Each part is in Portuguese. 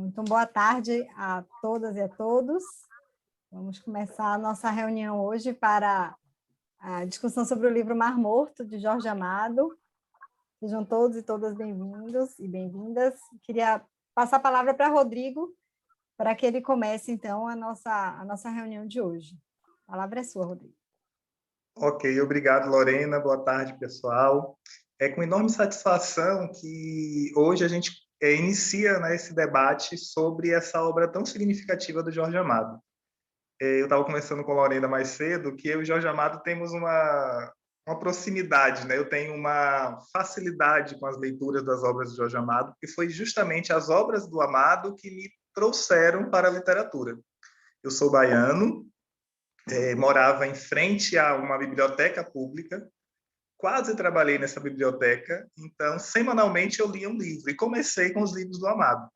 Então, boa tarde a todas e a todos. Vamos começar a nossa reunião hoje para a discussão sobre o livro Mar Morto, de Jorge Amado. Sejam todos e todas bem-vindos e bem-vindas. Queria passar a palavra para Rodrigo, para que ele comece, então, a nossa reunião de hoje. A palavra é sua, Rodrigo. Ok, obrigado, Lorena. Boa tarde, pessoal. É com enorme satisfação que hoje a gente inicia, né, esse debate sobre essa obra tão significativa do Jorge Amado. Eu estava conversando com a Lorena mais cedo que eu e o Jorge Amado temos uma proximidade, né? Eu tenho uma facilidade com as leituras das obras de Jorge Amado, que foi justamente as obras do Amado que me trouxeram para a literatura. Eu sou baiano, morava em frente a uma biblioteca pública, quase trabalhei nessa biblioteca, então, semanalmente eu lia um livro, e comecei com os livros do Amado.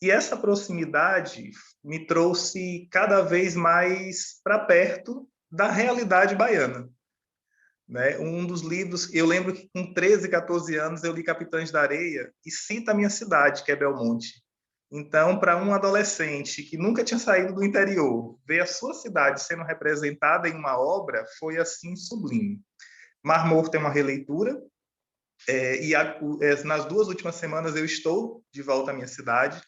E essa proximidade me trouxe cada vez mais para perto da realidade baiana. Né? Um dos livros, eu lembro que com 13, 14 anos eu li Capitães da Areia e cita a minha cidade, que é Belmonte. Então, para um adolescente que nunca tinha saído do interior, ver a sua cidade sendo representada em uma obra foi assim sublime. Mar Morto é uma releitura, nas 2 últimas semanas eu estou de volta à minha cidade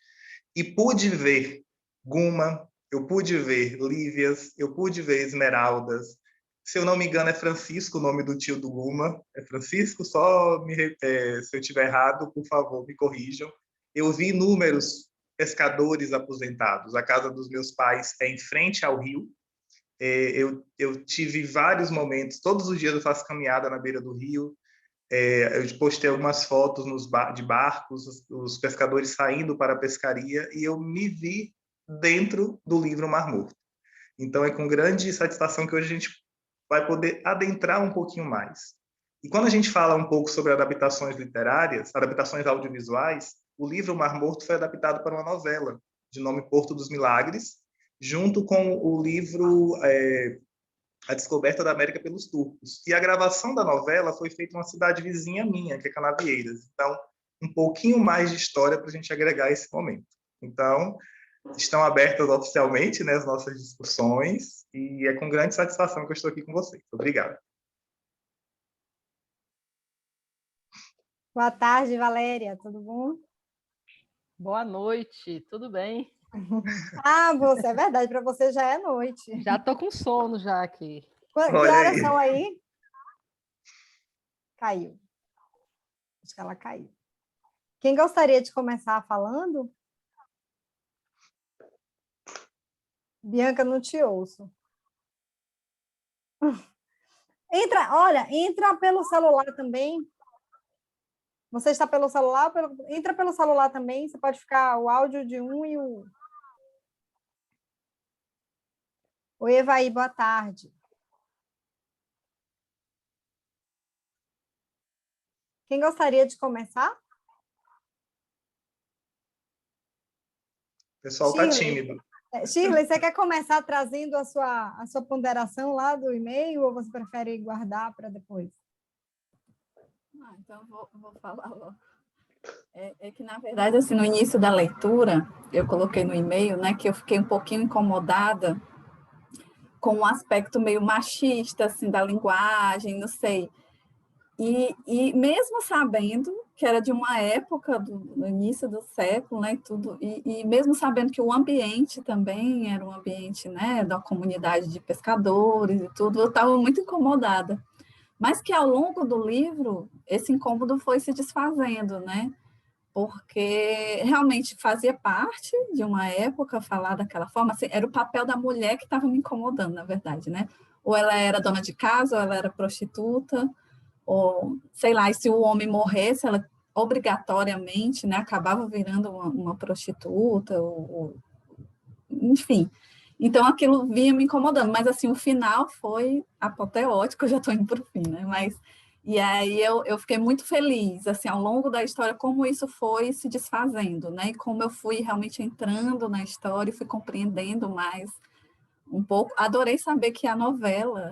e pude ver Guma, eu pude ver Lívias, eu pude ver Esmeraldas. Se eu não me engano, é Francisco o nome do tio do Guma. É Francisco? Se eu estiver errado, por favor, me corrijam. Eu vi inúmeros pescadores aposentados. A casa dos meus pais é em frente ao rio. Eu tive vários momentos, todos os dias eu faço caminhada na beira do rio. Eu postei algumas fotos de barcos, os pescadores saindo para a pescaria, e eu me vi dentro do livro Mar Morto. Então, é com grande satisfação que hoje a gente vai poder adentrar um pouquinho mais. E quando a gente fala um pouco sobre adaptações literárias, adaptações audiovisuais, o livro Mar Morto foi adaptado para uma novela, de nome Porto dos Milagres, junto com o livro A Descoberta da América pelos Turcos. E a gravação da novela foi feita em uma cidade vizinha minha, que é Canavieiras. Então, um pouquinho mais de história para a gente agregar a esse momento. Então, estão abertas oficialmente, né, as nossas discussões, e é com grande satisfação que eu estou aqui com vocês. Obrigado. Boa tarde, Valéria, tudo bom? Boa noite, tudo bem? Você, é verdade, para você já é noite. Já estou com sono já aqui. Que horas são aí? Caiu. Acho que ela caiu. Quem gostaria de começar falando? Bianca, não te ouço. Entra pelo celular também. Você está pelo celular? Entra pelo celular também, você pode ficar o áudio de um e o... Oi, Evaí, boa tarde. Quem gostaria de começar? O pessoal está tímido. Shirley, você quer começar trazendo a sua ponderação lá do e-mail ou você prefere guardar para depois? Então, vou falar logo. Que, na verdade, assim, no início da leitura, eu coloquei no e-mail, né, que eu fiquei um pouquinho incomodada com um aspecto meio machista, assim, da linguagem, não sei. E mesmo sabendo que era de uma época do início do século, né, e mesmo sabendo que o ambiente também era um ambiente, né, da comunidade de pescadores e tudo, eu estava muito incomodada. Mas que ao longo do livro, esse incômodo foi se desfazendo, né? Porque realmente fazia parte de uma época falar daquela forma, assim, era o papel da mulher que estava me incomodando, na verdade, né? Ou ela era dona de casa, ou ela era prostituta, ou, sei lá, e se o homem morresse, ela obrigatoriamente, né, acabava virando uma prostituta, enfim. Então, aquilo vinha me incomodando, mas, assim, o final foi apoteótico, eu já estou indo para o fim, né? E aí eu fiquei muito feliz, assim, ao longo da história, como isso foi se desfazendo, né? E como eu fui realmente entrando na história e fui compreendendo mais um pouco. Adorei saber que a novela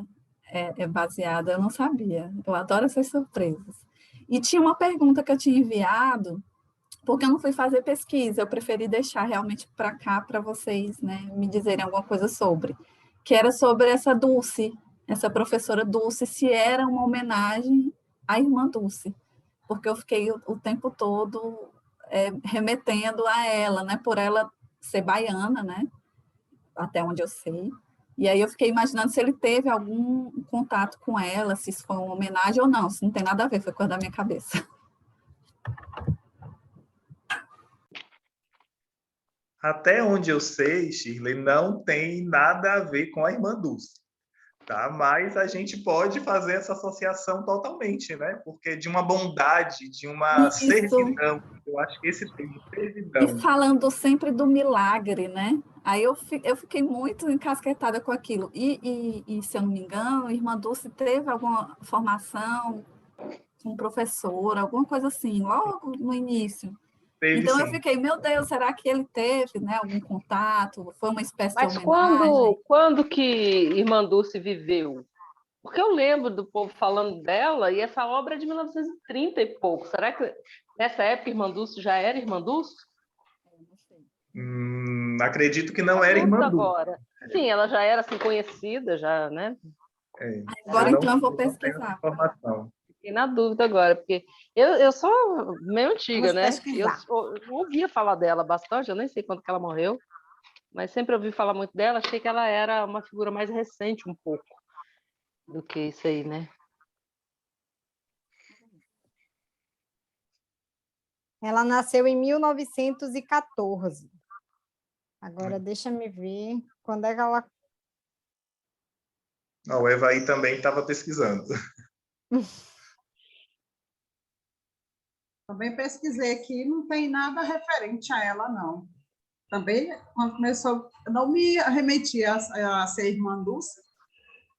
é baseada, eu não sabia. Eu adoro essas surpresas. E tinha uma pergunta que eu tinha enviado porque eu não fui fazer pesquisa, eu preferi deixar realmente para cá, para vocês, né, me dizerem alguma coisa sobre, que era sobre essa Dulce, essa professora Dulce, se era uma homenagem à irmã Dulce, porque eu fiquei o tempo todo remetendo a ela, né, por ela ser baiana, né, até onde eu sei. E aí eu fiquei imaginando se ele teve algum contato com ela, se isso foi uma homenagem ou não, se não tem nada a ver, foi coisa da minha cabeça. Até onde eu sei, Shirley, não tem nada a ver com a irmã Dulce, tá? Mas a gente pode fazer essa associação totalmente, né? Porque de uma bondade, de uma Isso. servidão, eu acho que esse termo, E servidão, falando sempre do milagre, né? Aí eu fiquei muito encasquetada com aquilo. E, se eu não me engano, a irmã Dulce teve alguma formação com professora, alguma coisa assim, logo no início. teve Então eu sim. fiquei, meu Deus, será que ele teve, né, algum contato? Foi uma espécie de Mas homenagem? quando que Irmã Dulce viveu? Porque eu lembro do povo falando dela, e essa obra é de 1930 e pouco. Será que nessa época Irmã Dulce já era Irmã Dulce? Acredito que Tô não na era dúvida irmã Dulce. agora. Sim, ela já era assim conhecida, já, né? Agora então eu vou não tenho essa pesquisar. informação. Fiquei na dúvida agora, porque eu sou meio antiga, Vamos né? pesquisar. Eu ouvia falar dela bastante, eu nem sei quando que ela morreu, mas sempre ouvi falar muito dela, achei que ela era uma figura mais recente um pouco do que isso aí, né? Ela nasceu em 1914. Agora, deixa-me ver quando é que ela... O Evaí também estava pesquisando. Também pesquisei aqui, não tem nada referente a ela, não. Também, quando começou, não me remetia a ser irmã Dulce.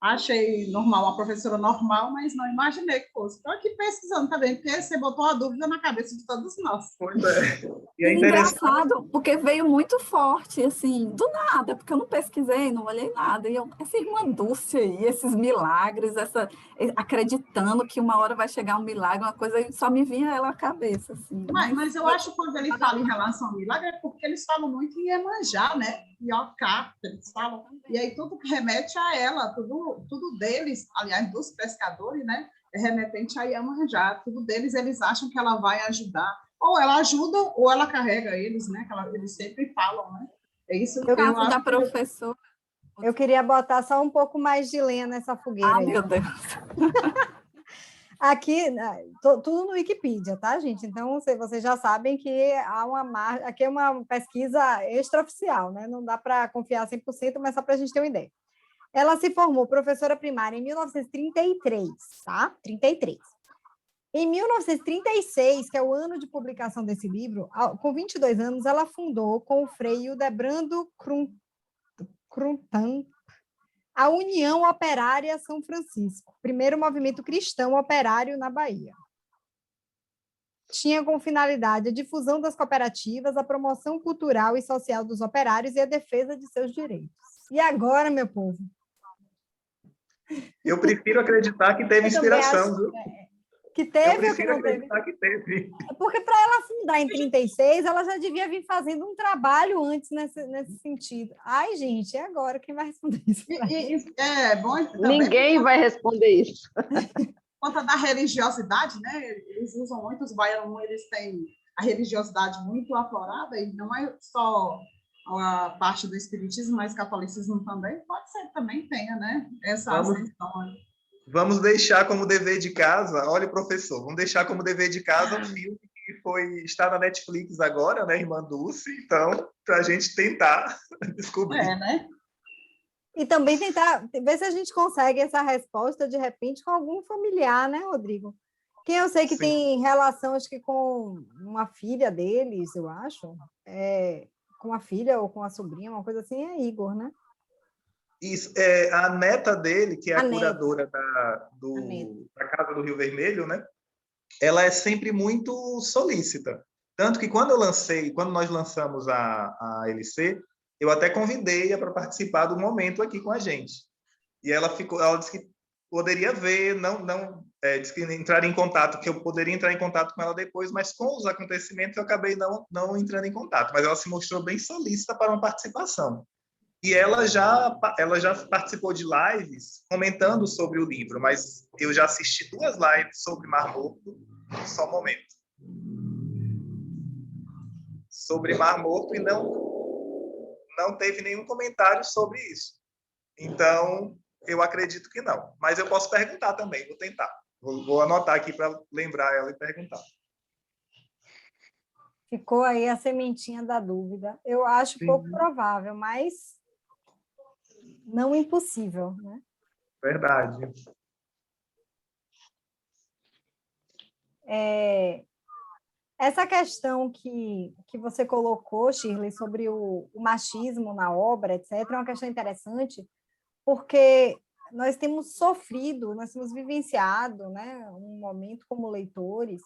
Achei normal, uma professora normal, mas não imaginei que fosse. Estou aqui pesquisando também, porque você botou a dúvida na cabeça de todos nós. Pois é. E é E interessante. engraçado, porque veio muito forte, assim, do nada, porque eu não pesquisei, não olhei nada. E essa irmã Dulce aí, esses milagres, acreditando que uma hora vai chegar um milagre, uma coisa, só me vinha ela à cabeça, assim. Mas eu acho que quando ele fala em relação ao milagre, é porque eles falam muito em Iemanjá, né? Iocá, eles falam. E aí tudo que remete a ela, tudo deles, aliás, dos pescadores, né? É remetente a Iemanjá. Tudo deles, eles acham que ela vai ajudar. Ou ela ajuda, ou ela carrega eles, né? Eles sempre falam, né? É isso No que eu caso da acho. professora... Eu queria botar só um pouco mais de lenha nessa fogueira Ah, aí. meu Deus. Aqui, tudo no Wikipedia, tá, gente? Então, vocês já sabem que aqui é uma pesquisa extraoficial, né? Não dá para confiar 100%, mas só para a gente ter uma ideia. Ela se formou professora primária em 1933, tá? 33. Em 1936, que é o ano de publicação desse livro, com 22 anos, ela fundou com o Frei Hildebrando Cruntamp a União Operária São Francisco, primeiro movimento cristão operário na Bahia. Tinha como finalidade a difusão das cooperativas, a promoção cultural e social dos operários e a defesa de seus direitos. E agora, meu povo? Eu prefiro acreditar que teve inspiração, viu? Que teve Eu ou que prefiro não teve? acreditar que teve. Porque para ela fundar em 36, ela já devia vir fazendo um trabalho antes nesse sentido. Ai, gente, e agora? Quem vai responder isso? É bom também. Ninguém vai responder isso. Por conta da religiosidade, né? Eles usam muito, os baianos, eles têm a religiosidade muito aflorada, e não é só a parte do espiritismo, mas catolicismo também. Pode ser que também tenha, né? Essa ascensão. Vamos deixar como dever de casa, olha, professor, vamos deixar como dever de casa um filme que está na Netflix agora, né, Irmã Dulce, então, para a gente tentar descobrir. Né? E também tentar ver se a gente consegue essa resposta, de repente, com algum familiar, né, Rodrigo? Quem eu sei que Sim. tem relação, acho que com uma filha deles, eu acho, com a filha ou com a sobrinha, uma coisa assim, é Igor, né? Isso, a neta dele, que é a curadora da Casa do Rio Vermelho, né? Ela é sempre muito solícita. Tanto que quando nós lançamos a LC, eu até convidei-a para participar do momento aqui com a gente. E ela disse que poderia ver, não disse que entraria em contato, que eu poderia entrar em contato com ela depois, mas com os acontecimentos eu acabei não entrando em contato. Mas ela se mostrou bem solícita para uma participação. E ela já participou de lives comentando sobre o livro, mas eu já assisti 2 lives sobre Mar Morto, só um momento. Sobre Mar Morto, e não teve nenhum comentário sobre isso. Então, eu acredito que não. Mas eu posso perguntar também, vou tentar. Vou anotar aqui para lembrar ela e perguntar. Ficou aí a sementinha da dúvida. Eu acho pouco provável, mas não impossível, né? Verdade. Essa questão que você colocou, Shirley, sobre o machismo na obra, etc., é uma questão interessante, porque nós temos sofrido, nós temos vivenciado, né, um momento como leitores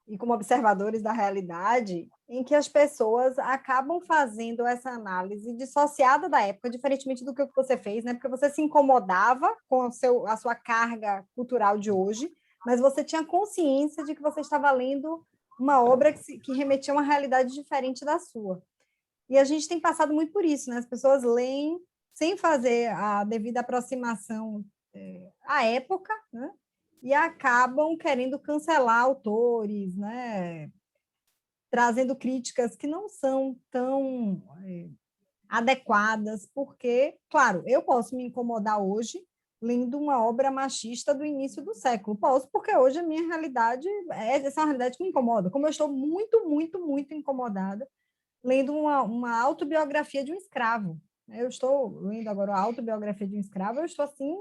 e como observadores da realidade, em que as pessoas acabam fazendo essa análise dissociada da época, diferentemente do que você fez, né, porque você se incomodava com a sua carga cultural de hoje, mas você tinha consciência de que você estava lendo uma obra que remetia a uma realidade diferente da sua. E a gente tem passado muito por isso, né? As pessoas leem sem fazer a devida aproximação à época, né? E acabam querendo cancelar autores, né? Trazendo críticas que não são tão adequadas, porque, claro, eu posso me incomodar hoje lendo uma obra machista do início do século. Posso, porque hoje a minha realidade essa é uma realidade que me incomoda. Como eu estou muito, muito, muito incomodada lendo uma autobiografia de um escravo. Eu estou lendo agora a autobiografia de um escravo, eu estou assim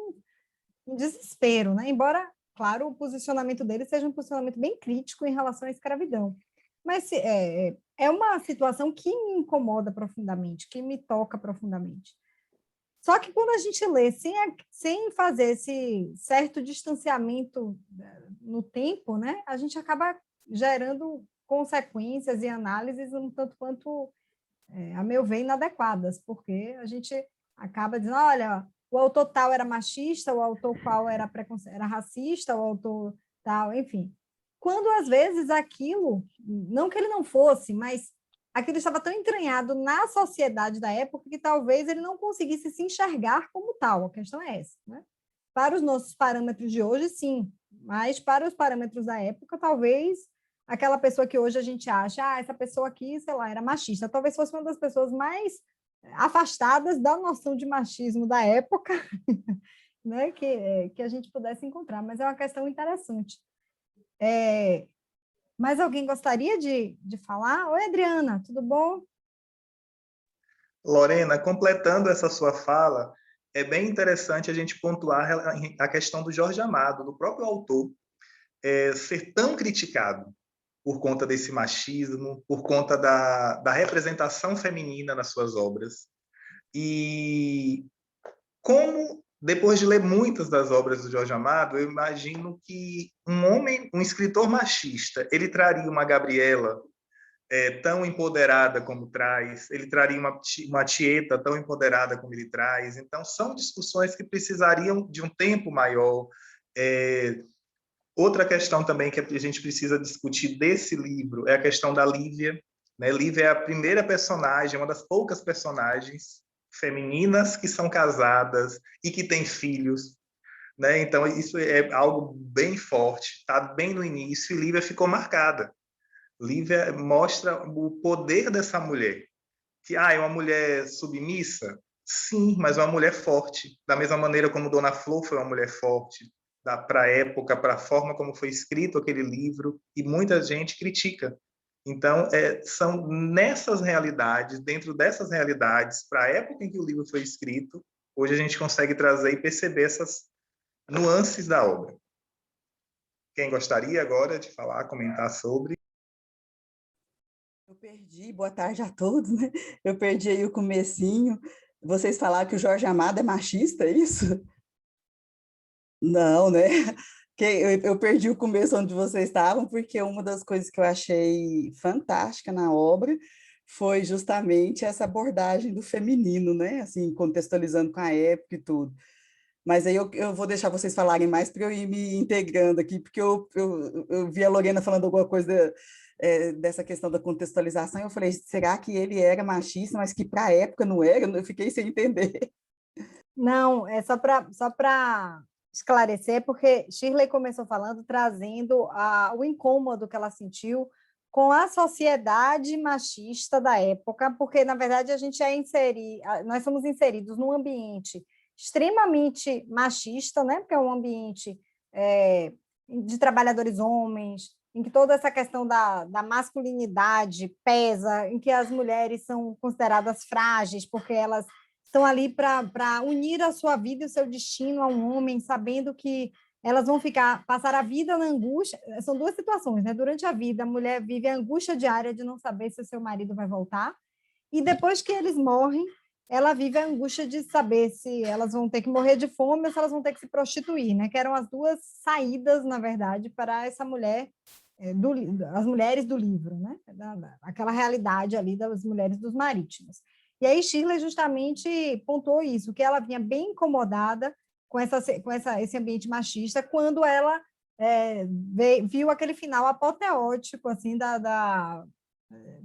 em desespero, né? Embora, claro, o posicionamento dele seja um posicionamento bem crítico em relação à escravidão. Mas é uma situação que me incomoda profundamente, que me toca profundamente. Só que quando a gente lê sem fazer esse certo distanciamento no tempo, né, a gente acaba gerando consequências e análises um tanto quanto, a meu ver, inadequadas, porque a gente acaba dizendo, olha, o autor tal era machista, o autor qual era racista, o autor tal, enfim. Quando, às vezes, aquilo, não que ele não fosse, mas aquilo estava tão entranhado na sociedade da época que talvez ele não conseguisse se enxergar como tal. A questão é essa, né? Para os nossos parâmetros de hoje, sim, mas para os parâmetros da época, talvez aquela pessoa que hoje a gente acha, essa pessoa aqui, sei lá, era machista, talvez fosse uma das pessoas mais afastadas da noção de machismo da época, né, que a gente pudesse encontrar, mas é uma questão interessante. Mais alguém gostaria de falar? Oi, Adriana, tudo bom? Lorena, completando essa sua fala, é bem interessante a gente pontuar a questão do Jorge Amado, do próprio autor, ser tão criticado por conta desse machismo, por conta da representação feminina nas suas obras. E como, depois de ler muitas das obras do Jorge Amado, eu imagino que um escritor machista, ele traria uma Gabriela tão empoderada como traz, ele traria uma Tieta tão empoderada como ele traz. Então, são discussões que precisariam de um tempo maior. Outra questão também que a gente precisa discutir desse livro é a questão da Lívia. Né? Lívia é a primeira personagem, uma das poucas personagens femininas que são casadas e que têm filhos. Né? Então, isso é algo bem forte, está bem no início, e Lívia ficou marcada. Lívia mostra o poder dessa mulher. Que é uma mulher submissa? Sim, mas uma mulher forte. Da mesma maneira como Dona Flor foi uma mulher forte, para a época, para a forma como foi escrito aquele livro, e muita gente critica. Então, são nessas realidades, dentro dessas realidades, para a época em que o livro foi escrito, hoje a gente consegue trazer e perceber essas nuances da obra. Quem gostaria agora de falar, comentar sobre? Eu perdi, boa tarde a todos, né? Eu perdi aí o comecinho. Vocês falaram que o Jorge Amado é machista, é isso? Não, né? Eu perdi o começo onde vocês estavam, porque uma das coisas que eu achei fantástica na obra foi justamente essa abordagem do feminino, né? Assim, contextualizando com a época e tudo. Mas aí eu vou deixar vocês falarem mais para eu ir me integrando aqui, porque eu vi a Lorena falando alguma coisa dessa questão da contextualização, e eu falei, será que ele era machista, mas que para a época não era? Eu fiquei sem entender. Não, é só para esclarecer, porque Shirley começou falando, trazendo o incômodo que ela sentiu com a sociedade machista da época, porque, na verdade, nós somos inseridos num ambiente extremamente machista, né? Porque é um ambiente de trabalhadores homens, em que toda essa questão da masculinidade pesa, em que as mulheres são consideradas frágeis, porque elas estão ali para unir a sua vida e o seu destino a um homem, sabendo que elas vão passar a vida na angústia. São duas situações, né? Durante a vida, a mulher vive a angústia diária de não saber se o seu marido vai voltar, e depois que eles morrem, ela vive a angústia de saber se elas vão ter que morrer de fome ou se elas vão ter que se prostituir, né? Que eram as duas saídas, na verdade, para essa mulher, as mulheres do livro, né? Aquela realidade ali das mulheres dos marítimos. E aí Shirley justamente pontuou isso, que ela vinha bem incomodada com esse ambiente machista quando ela viu aquele final apoteótico assim da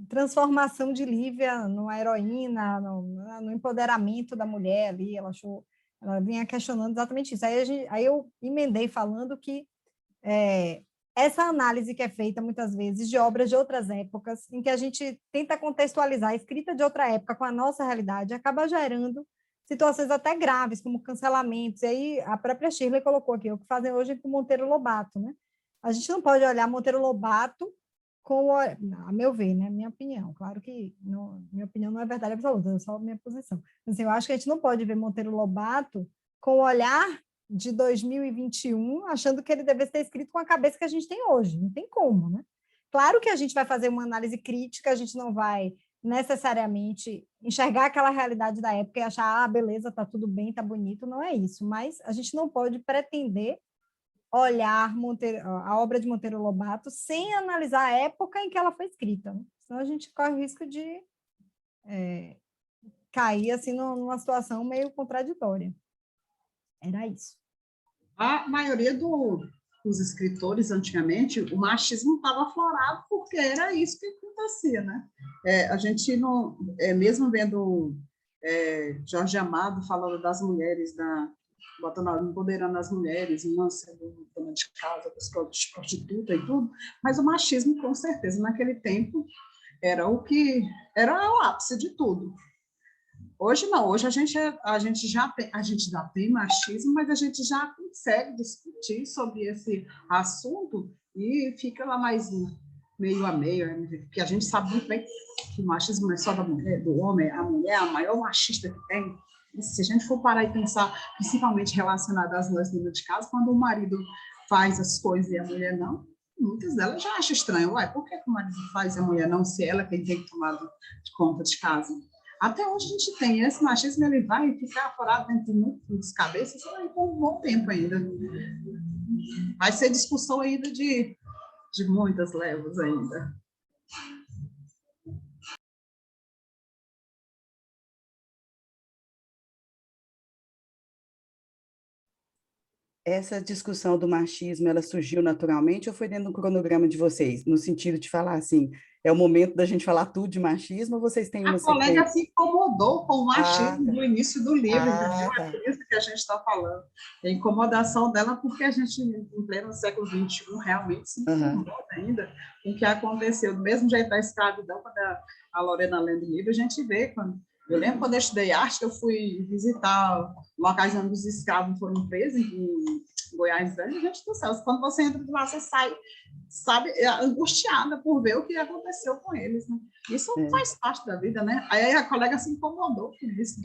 transformação de Lívia numa heroína, no empoderamento da mulher ali. Ela vinha questionando exatamente isso. Aí eu emendei falando que essa análise que é feita muitas vezes de obras de outras épocas, em que a gente tenta contextualizar a escrita de outra época com a nossa realidade, acaba gerando situações até graves, como cancelamentos. E aí a própria Shirley colocou aqui, o que fazem hoje com Monteiro Lobato, né? A gente não pode olhar Monteiro Lobato a meu ver, né? Minha opinião. Claro que minha opinião não é verdade absoluta, é só a minha posição. Assim, eu acho que a gente não pode ver Monteiro Lobato com o olhar de 2021, achando que ele deve ser escrito com a cabeça que a gente tem hoje. Não tem como, né? Claro que a gente vai fazer uma análise crítica, a gente não vai necessariamente enxergar aquela realidade da época e achar, beleza, tá tudo bem, tá bonito, não é isso. Mas a gente não pode pretender olhar a obra de Monteiro Lobato sem analisar a época em que ela foi escrita, né? Senão a gente corre o risco de cair assim numa situação meio contraditória. Era isso. A maioria dos escritores, antigamente, o machismo estava aflorado porque era isso que acontecia, né? A gente não... mesmo vendo Jorge Amado falando das mulheres, empoderando as mulheres, uma sendo dona de casa, de prostituta e tudo, mas o machismo, com certeza, naquele tempo, era o ápice de tudo. Hoje não, hoje a gente já tem machismo, mas a gente já consegue discutir sobre esse assunto e fica lá mais meio a meio, porque a gente sabe muito bem que o machismo não é só da mulher, do homem, a mulher é a maior machista que tem. E se a gente for parar e pensar, principalmente relacionado às mulheres dentro de casa, quando o marido faz as coisas e a mulher não, muitas delas já acham estranho. Ué, por que o marido faz e a mulher não, se ela quem tem que tomar de conta de casa? Até onde a gente tem esse machismo, ele vai ficar aforado dentro de muitas cabeças por um bom tempo ainda. Vai ser discussão ainda de muitas levas ainda. Essa discussão do machismo, ela surgiu naturalmente ou foi dentro do cronograma de vocês? No sentido de falar assim, é o momento da gente falar tudo de machismo ou vocês têm uma A colega sequência? se incomodou com o machismo Tá. no início do livro, entendeu? Tá. É por isso que a gente está falando. A incomodação dela, porque a gente, em pleno século XXI, realmente se incomoda ainda com o que aconteceu. Do mesmo jeito da escravidão, quando a Lorena lendo o livro, a gente vê quando... Eu lembro quando eu estudei arte, eu fui visitar locais onde os escravos foram presos, em Goiás Velho, gente do céu, quando você entra de lá, você sai, sabe, angustiada por ver o que aconteceu com eles, né? Isso faz parte da vida, né? Aí a colega se incomodou com isso.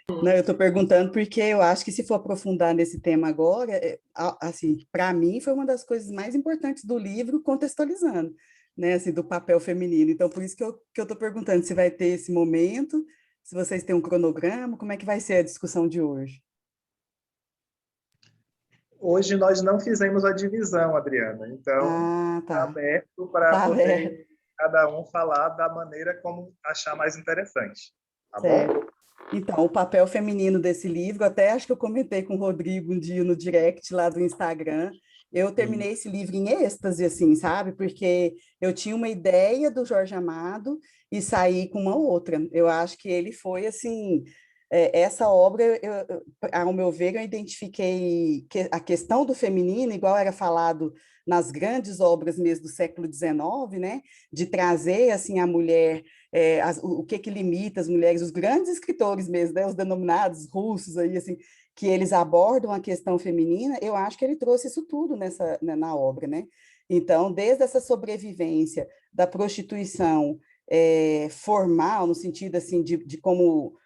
Não, eu estou perguntando porque eu acho que se for aprofundar nesse tema agora, assim, para mim foi uma das coisas mais importantes do livro, contextualizando, né, assim, do papel feminino. Então, por isso que eu estou perguntando se vai ter esse momento, se vocês têm um cronograma, como é que vai ser a discussão de hoje? Hoje nós não fizemos a divisão, Adriana, então está aberto para poder cada um falar da maneira como achar mais interessante. Tá bom? Então, o papel feminino desse livro, até acho que eu comentei com o Rodrigo um dia no direct lá do Instagram, eu terminei esse livro em êxtase, assim, sabe? Porque eu tinha uma ideia do Jorge Amado e saí com uma outra. Eu acho que ele foi, assim, essa obra, ao meu ver, eu identifiquei que a questão do feminino, igual era falado nas grandes obras mesmo do século XIX, né? De trazer, assim, a mulher o que limita as mulheres, os grandes escritores mesmo, né, os denominados russos aí, assim, que eles abordam a questão feminina, eu acho que ele trouxe isso tudo na obra, né? Então, desde essa sobrevivência da prostituição formal, no sentido assim de como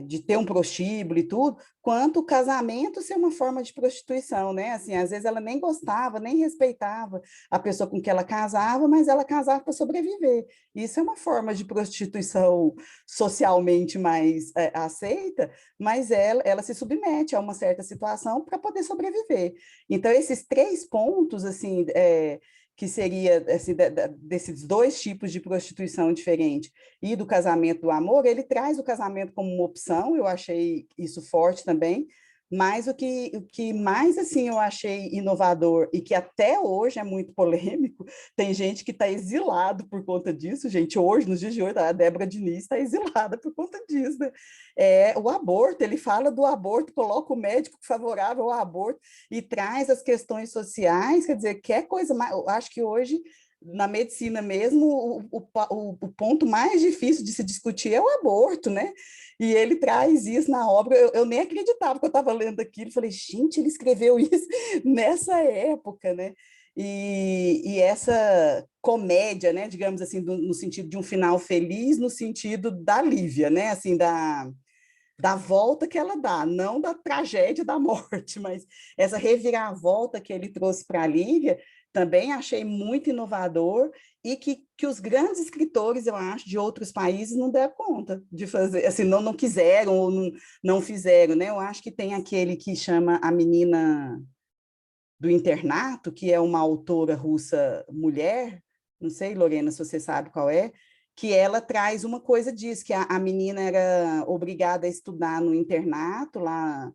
de ter um prostíbulo e tudo, quanto o casamento ser uma forma de prostituição, né? Assim, às vezes ela nem gostava, nem respeitava a pessoa com que ela casava, mas ela casava para sobreviver. Isso é uma forma de prostituição socialmente mais aceita, mas ela se submete a uma certa situação para poder sobreviver. Então, esses 3 pontos, assim, que seria assim, desses 2 tipos de prostituição diferente e do casamento do amor, ele traz o casamento como uma opção, eu achei isso forte também, mas o que mais assim eu achei inovador e que até hoje é muito polêmico, tem gente que está exilado por conta disso, gente, hoje, nos dias de hoje, a Débora Diniz está exilada por conta disso, né? O aborto, ele fala do aborto, coloca o médico favorável ao aborto e traz as questões sociais, quer dizer, quer coisa mais, eu acho que hoje na medicina mesmo, o ponto mais difícil de se discutir é o aborto, né? E ele traz isso na obra, eu nem acreditava que eu estava lendo aquilo, falei, gente, ele escreveu isso nessa época, né? E essa comédia, né, digamos assim, no sentido de um final feliz, no sentido da Lívia, né, assim, da volta que ela dá, não da tragédia da morte, mas essa reviravolta que ele trouxe para a Lívia, também achei muito inovador e que os grandes escritores, eu acho, de outros países não deram conta de fazer, assim, não quiseram ou não fizeram, né? Eu acho que tem aquele que chama A Menina do Internato, que é uma autora russa mulher, não sei, Lorena, se você sabe qual é, que ela traz uma coisa disso, que a menina era obrigada a estudar no internato, lá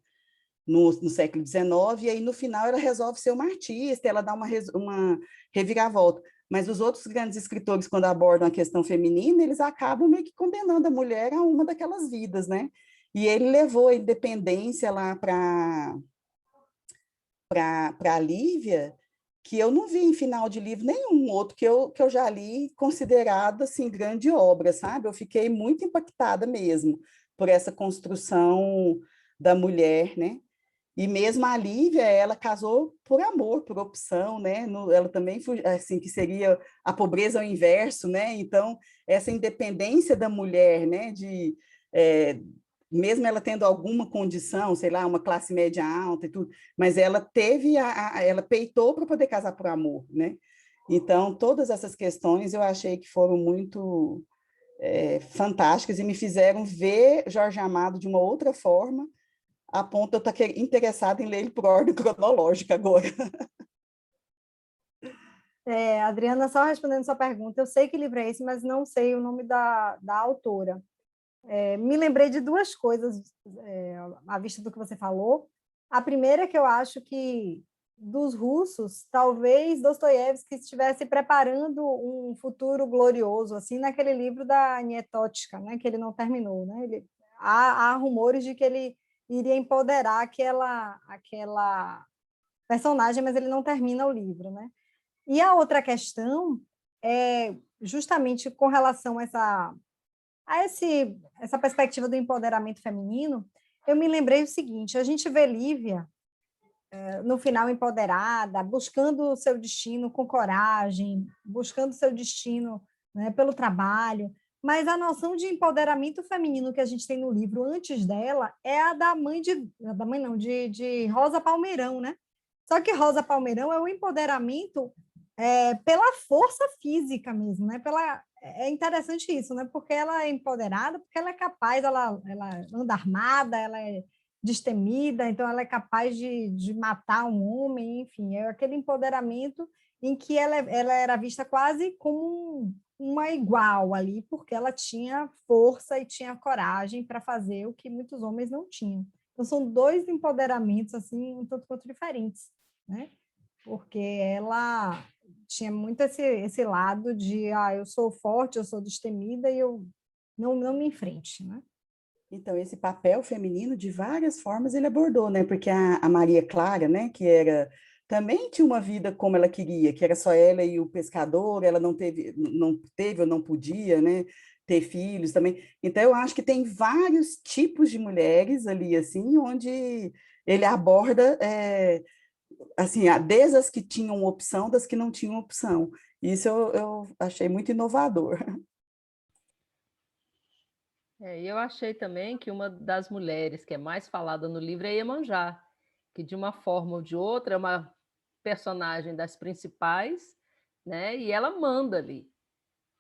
no século XIX, e aí no final ela resolve ser uma artista, ela dá uma reviravolta. Mas os outros grandes escritores, quando abordam a questão feminina, eles acabam meio que condenando a mulher a uma daquelas vidas, né? E ele levou a independência lá para a Lívia, que eu não vi em final de livro nenhum outro que eu já li considerado assim grande obra, sabe? Eu fiquei muito impactada mesmo por essa construção da mulher, né? E mesmo a Lívia, ela casou por amor, por opção, né? Ela também foi assim que seria a pobreza ao inverso, né? Então essa independência da mulher, né? Mesmo ela tendo alguma condição, sei lá, uma classe média alta e tudo, mas ela teve ela peitou para poder casar por amor, né? Então todas essas questões eu achei que foram muito fantásticas e me fizeram ver Jorge Amado de uma outra forma, a ponto de eu estar interessada em ler ele por ordem cronológica agora. Adriana, só respondendo sua pergunta, eu sei que livro é esse, mas não sei o nome da autora. Me lembrei de 2 coisas à vista do que você falou. A primeira é que eu acho que dos russos, talvez Dostoiévski estivesse preparando um futuro glorioso, assim, naquele livro da Nietochka, né, que ele não terminou, né? Há rumores de que ele iria empoderar aquela personagem, mas ele não termina o livro, né? E a outra questão é justamente com relação a essa perspectiva do empoderamento feminino. Eu me lembrei o seguinte: a gente vê Lívia no final empoderada, buscando o seu destino com coragem, buscando o seu destino, né, pelo trabalho, mas a noção de empoderamento feminino que a gente tem no livro antes dela é a da mãe de Rosa Palmeirão, né? Só que Rosa Palmeirão é o empoderamento pela força física mesmo, né? É interessante isso, né? Porque ela é empoderada, porque ela é capaz, ela anda armada, ela é destemida, então ela é capaz de matar um homem, enfim, é aquele empoderamento em que ela era vista quase como uma igual ali, porque ela tinha força e tinha coragem para fazer o que muitos homens não tinham. Então, são dois empoderamentos, assim, um tanto quanto diferentes, né? Porque ela tinha muito esse lado de, eu sou forte, eu sou destemida e eu não me enfrente, né? Então, esse papel feminino, de várias formas, ele abordou, né? Porque a Maria Clara, né, que era também tinha uma vida como ela queria, que era só ela e o pescador, ela não teve ou não podia, né, ter filhos também. Então, eu acho que tem vários tipos de mulheres ali, assim, onde ele aborda, assim, desde as que tinham opção, das que não tinham opção. Isso eu achei muito inovador. E eu achei também que uma das mulheres que é mais falada no livro é Iemanjá, que de uma forma ou de outra é uma personagem das principais, né? E ela manda ali,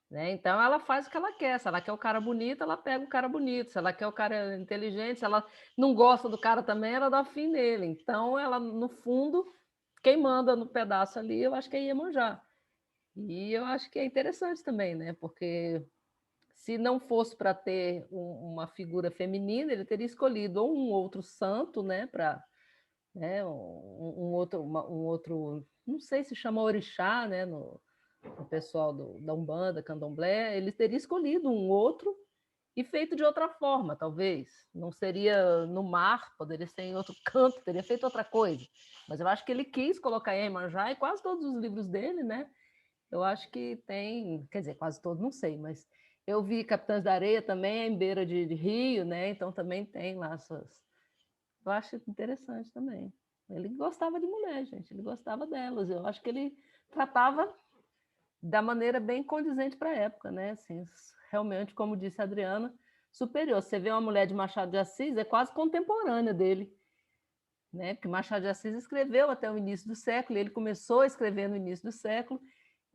né? Então ela faz o que ela quer. Se ela quer o cara bonito, ela pega o cara bonito. Se ela quer o cara inteligente, se ela não gosta do cara também, ela dá fim nele. Então ela, no fundo, quem manda no pedaço ali, eu acho que é Iemanjá. E eu acho que é interessante também, né? Porque se não fosse para ter uma figura feminina, ele teria escolhido ou um outro santo, né, para, né, um outro, não sei se chama orixá, né, no pessoal da Umbanda, Candomblé, ele teria escolhido um outro e feito de outra forma, talvez. Não seria no mar, poderia ser em outro canto, teria feito outra coisa. Mas eu acho que ele quis colocar Iemanjá e quase todos os livros dele, né, eu acho que tem, quer dizer, quase todos, não sei, mas eu vi Capitães da Areia também em beira de rio, né? Então também tem lá suas. Eu acho interessante também. Ele gostava de mulher, gente, ele gostava delas. Eu acho que ele tratava da maneira bem condizente para a época, né? Assim, realmente, como disse a Adriana, superior. Você vê uma mulher de Machado de Assis, é quase contemporânea dele, né? Porque Machado de Assis escreveu até o início do século, e ele começou a escrever no início do século.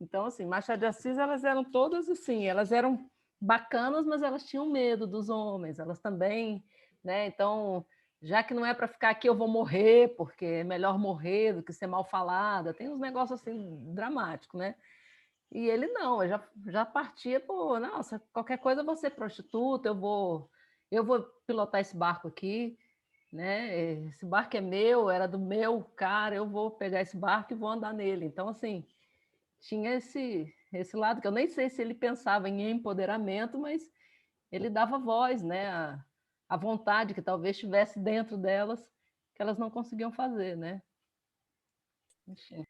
Então, assim, Machado de Assis, elas eram todas assim, elas eram bacanas, mas elas tinham medo dos homens, elas também, né? Então, já que não é para ficar aqui, eu vou morrer, porque é melhor morrer do que ser mal falada, tem uns negócios assim dramáticos, né? E ele não, ele já partia por, nossa, qualquer coisa eu vou ser prostituta, eu vou pilotar esse barco aqui, né? Esse barco é meu, era do meu cara, eu vou pegar esse barco e vou andar nele. Então, assim, tinha esse lado que eu nem sei se ele pensava em empoderamento, mas ele dava voz, né, a vontade que talvez estivesse dentro delas, que elas não conseguiam fazer, né? Enfim.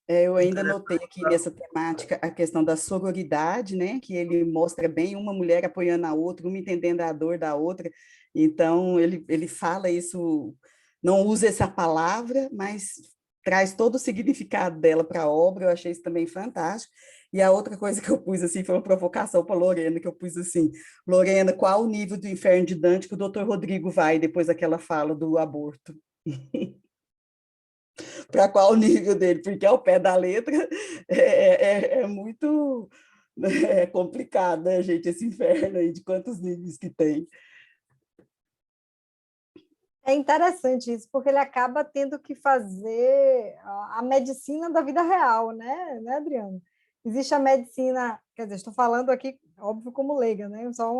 Eu ainda notei aqui nessa temática a questão da sororidade, né? Que ele mostra bem uma mulher apoiando a outra, uma entendendo a dor da outra. Então, ele fala isso, não usa essa palavra, mas traz todo o significado dela para a obra. Eu achei isso também fantástico. E a outra coisa que eu pus assim foi uma provocação para Lorena, que eu pus assim: Lorena, qual o nível do inferno de Dante que o doutor Rodrigo vai depois daquela fala do aborto? Para qual nível dele, porque ao pé da letra é muito complicado, né, gente, esse inferno aí de quantos níveis que tem. É interessante isso, porque ele acaba tendo que fazer a medicina da vida real, né, Adriano? Existe a medicina, quer dizer, estou falando aqui, óbvio, como leiga, né? Só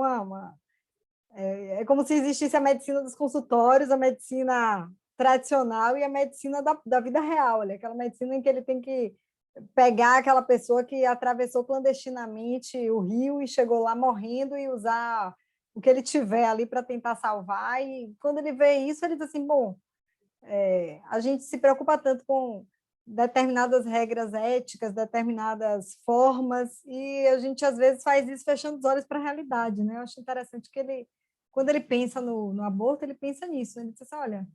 é como se existisse a medicina dos consultórios, a medicina tradicional e a medicina da vida real, aquela medicina em que ele tem que pegar aquela pessoa que atravessou clandestinamente o rio e chegou lá morrendo e usar o que ele tiver ali para tentar salvar. E quando ele vê isso, ele diz assim: bom, a gente se preocupa tanto com determinadas regras éticas, determinadas formas, e a gente às vezes faz isso fechando os olhos para a realidade, né? Eu acho interessante que ele, quando ele pensa no aborto, ele pensa nisso. Ele diz assim: olha,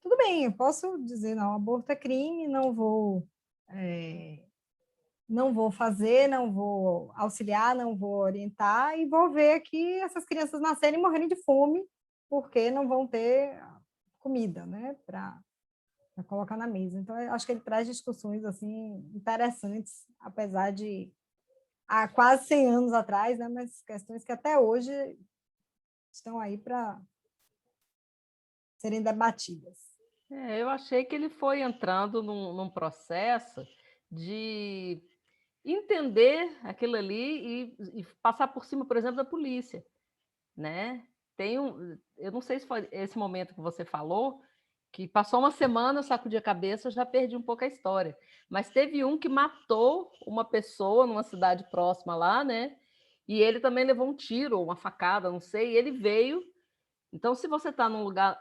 tudo bem, eu posso dizer, não, aborto é crime, não vou fazer, não vou auxiliar, não vou orientar, e vou ver aqui essas crianças nascerem e morrerem de fome, porque não vão ter comida, né, para colocar na mesa. Então, eu acho que ele traz discussões assim interessantes, apesar de há quase 100 anos atrás, né, mas questões que até hoje estão aí para serem debatidas. Eu achei que ele foi entrando num processo de entender aquilo ali e passar por cima, por exemplo, da polícia, né? Eu não sei se foi esse momento que você falou, que passou uma semana, eu sacudi a cabeça, eu já perdi um pouco a história. Mas teve um que matou uma pessoa numa cidade próxima lá, né? E ele também levou um tiro, uma facada, não sei, e ele veio. Então, se você está num lugar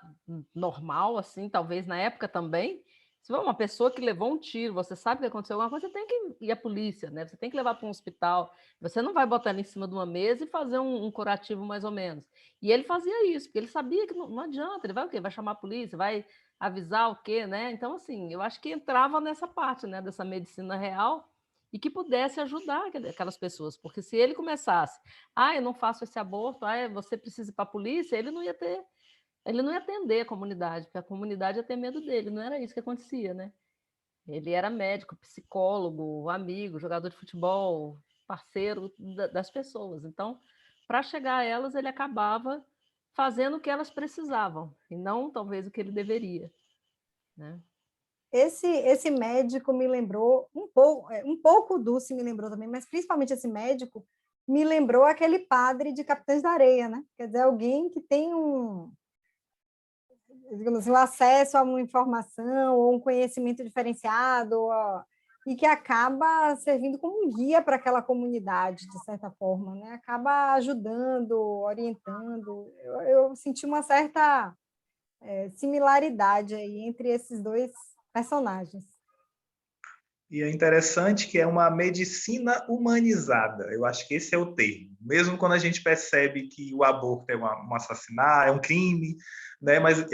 normal, assim, talvez na época também, se for uma pessoa que levou um tiro, você sabe que aconteceu alguma coisa, você tem que ir à polícia, né? Você tem que levar para um hospital. Você não vai botar ele em cima de uma mesa e fazer um curativo mais ou menos. E ele fazia isso, porque ele sabia que não adianta. Ele vai o quê? Vai chamar a polícia, vai avisar o quê, né? Então, assim, eu acho que entrava nessa parte, né, dessa medicina real e que pudesse ajudar aquelas pessoas, porque se ele começasse, eu não faço esse aborto, você precisa ir para a polícia, ele não ia atender a comunidade, porque a comunidade ia ter medo dele, não era isso que acontecia, né? Ele era médico, psicólogo, amigo, jogador de futebol, parceiro das pessoas. Então, para chegar a elas, ele acabava fazendo o que elas precisavam, e não talvez o que ele deveria, né? Esse médico me lembrou um pouco o Dulce me lembrou também, mas principalmente esse médico me lembrou aquele padre de Capitães da Areia, né? Quer dizer, alguém que tem digamos assim, um acesso a uma informação ou um conhecimento diferenciado, e que acaba servindo como um guia para aquela comunidade, de certa forma, né? Acaba ajudando, orientando. Eu senti uma certa similaridade aí entre esses dois personagens. E é interessante que é uma medicina humanizada. Eu acho que esse é o termo. Mesmo quando a gente percebe que o aborto é um assassinato, é um crime, né? Mas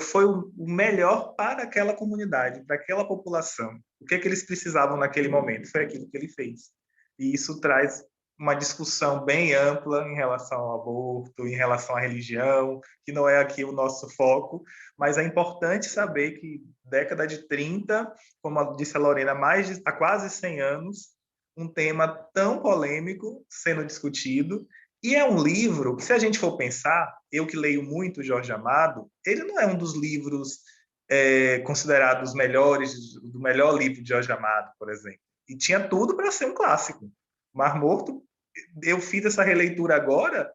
foi o melhor para aquela comunidade, para aquela população. O que eles precisavam naquele momento? Foi aquilo que ele fez. E isso traz uma discussão bem ampla em relação ao aborto, em relação à religião, que não é aqui o nosso foco, mas é importante saber que década de 30, como disse a Lorena, há quase 100 anos, um tema tão polêmico sendo discutido, e é um livro que, se a gente for pensar, eu que leio muito Jorge Amado, ele não é um dos livros considerados os melhores, do melhor livro de Jorge Amado, por exemplo, e tinha tudo para ser um clássico. Mar Morto, eu fiz essa releitura agora,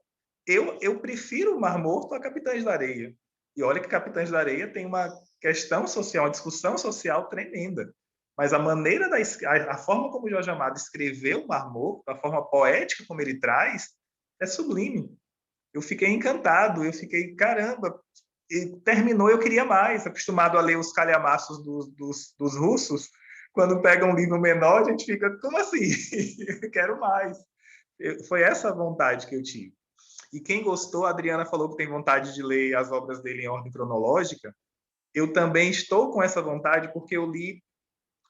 eu prefiro o Mar Morto a Capitães da Areia. E olha que Capitães da Areia tem uma questão social, uma discussão social tremenda. Mas a maneira, a forma como Jorge Amado escreveu o Mar Morto, a forma poética como ele traz, é sublime. Eu fiquei encantado, eu fiquei, caramba, e terminou, eu queria mais, acostumado a ler os calhamaços dos russos. Quando pega um livro menor, a gente fica, como assim? Eu quero mais. Foi essa a vontade que eu tive. E quem gostou, a Adriana falou que tem vontade de ler as obras dele em ordem cronológica. Eu também estou com essa vontade, porque eu li,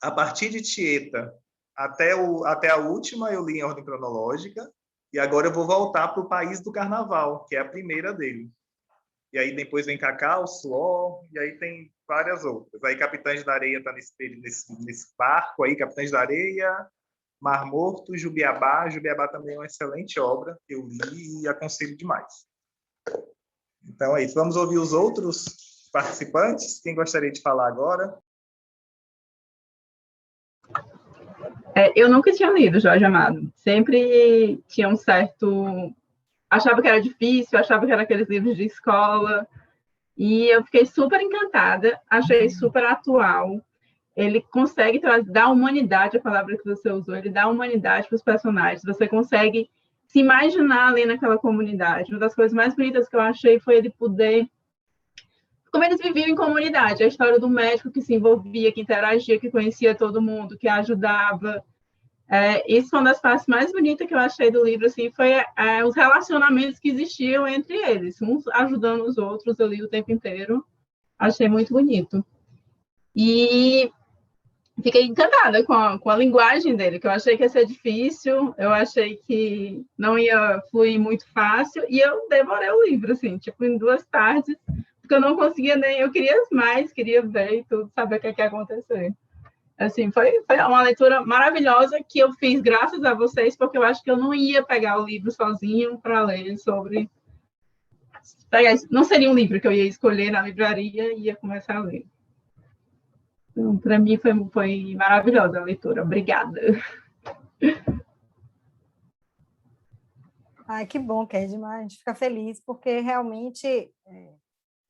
a partir de Tieta até a última, eu li em ordem cronológica, e agora eu vou voltar para o País do Carnaval, que é a primeira dele. E aí depois vem Cacau, Suor, e aí tem várias outras. Aí Capitães da Areia está nesse barco aí, Capitães da Areia, Mar Morto, Jubiabá. Jubiabá também é uma excelente obra, eu li e aconselho demais. Então é isso. Vamos ouvir os outros participantes. Quem gostaria de falar agora? Eu nunca tinha lido Jorge Amado. Sempre tinha um certo... Achava que era difícil, achava que era aqueles livros de escola. E eu fiquei super encantada, achei super atual. Ele consegue dar humanidade, a palavra que você usou, ele dá humanidade para os personagens. Você consegue se imaginar ali naquela comunidade. Uma das coisas mais bonitas que eu achei foi ele poder... Como eles viviam em comunidade. A história do médico que se envolvia, que interagia, que conhecia todo mundo, que ajudava. Isso foi uma das partes mais bonitas que eu achei do livro, assim, foi os relacionamentos que existiam entre eles, uns ajudando os outros ali o tempo inteiro. Achei muito bonito. E fiquei encantada com a linguagem dele, que eu achei que ia ser difícil, eu achei que não ia fluir muito fácil, e eu devorei o livro, assim, tipo, em 2 tardes, porque eu não conseguia nem... Eu queria mais, queria ver e tudo, saber o que ia acontecer. Assim, foi uma leitura maravilhosa que eu fiz graças a vocês, porque eu acho que eu não ia pegar o livro sozinho para ler sobre... Não seria um livro que eu ia escolher na livraria e ia começar a ler. Então, para mim, foi maravilhosa a leitura. Obrigada. Ai, que bom, Kedma, a gente fica feliz, porque realmente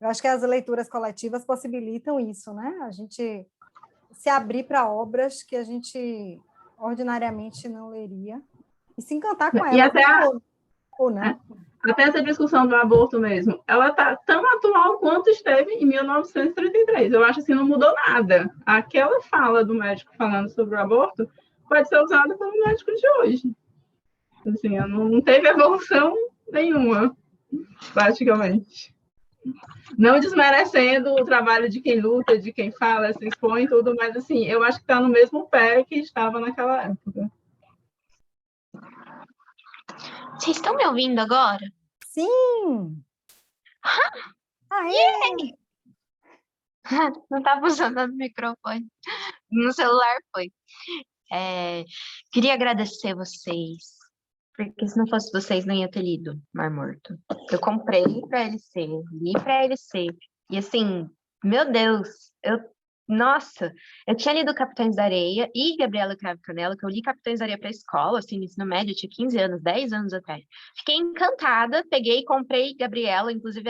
eu acho que as leituras coletivas possibilitam isso, né? A gente se abrir para obras que a gente ordinariamente não leria e se encantar com E elas, até, ou não. até essa discussão do aborto mesmo, ela está tão atual quanto esteve em 1933. Eu acho assim, não mudou nada. Aquela fala do médico falando sobre o aborto pode ser usada pelo médico de hoje. Assim, não teve evolução nenhuma, praticamente. Não desmerecendo o trabalho de quem luta, de quem fala, se expõe e tudo, mas assim, eu acho que está no mesmo pé que estava naquela época. Vocês estão me ouvindo agora? Sim! Aê! Não estava usando o microfone. No celular foi. Queria agradecer vocês, porque se não fosse vocês, não ia ter lido Mar Morto. Eu comprei para LC, li para LC, e assim, meu Deus, nossa, eu tinha lido Capitães da Areia e Gabriela Cravo e Canela, que eu li Capitães da Areia para a escola, assim, no ensino médio, eu tinha 15 anos, 10 anos atrás. Fiquei encantada, peguei e comprei Gabriela, inclusive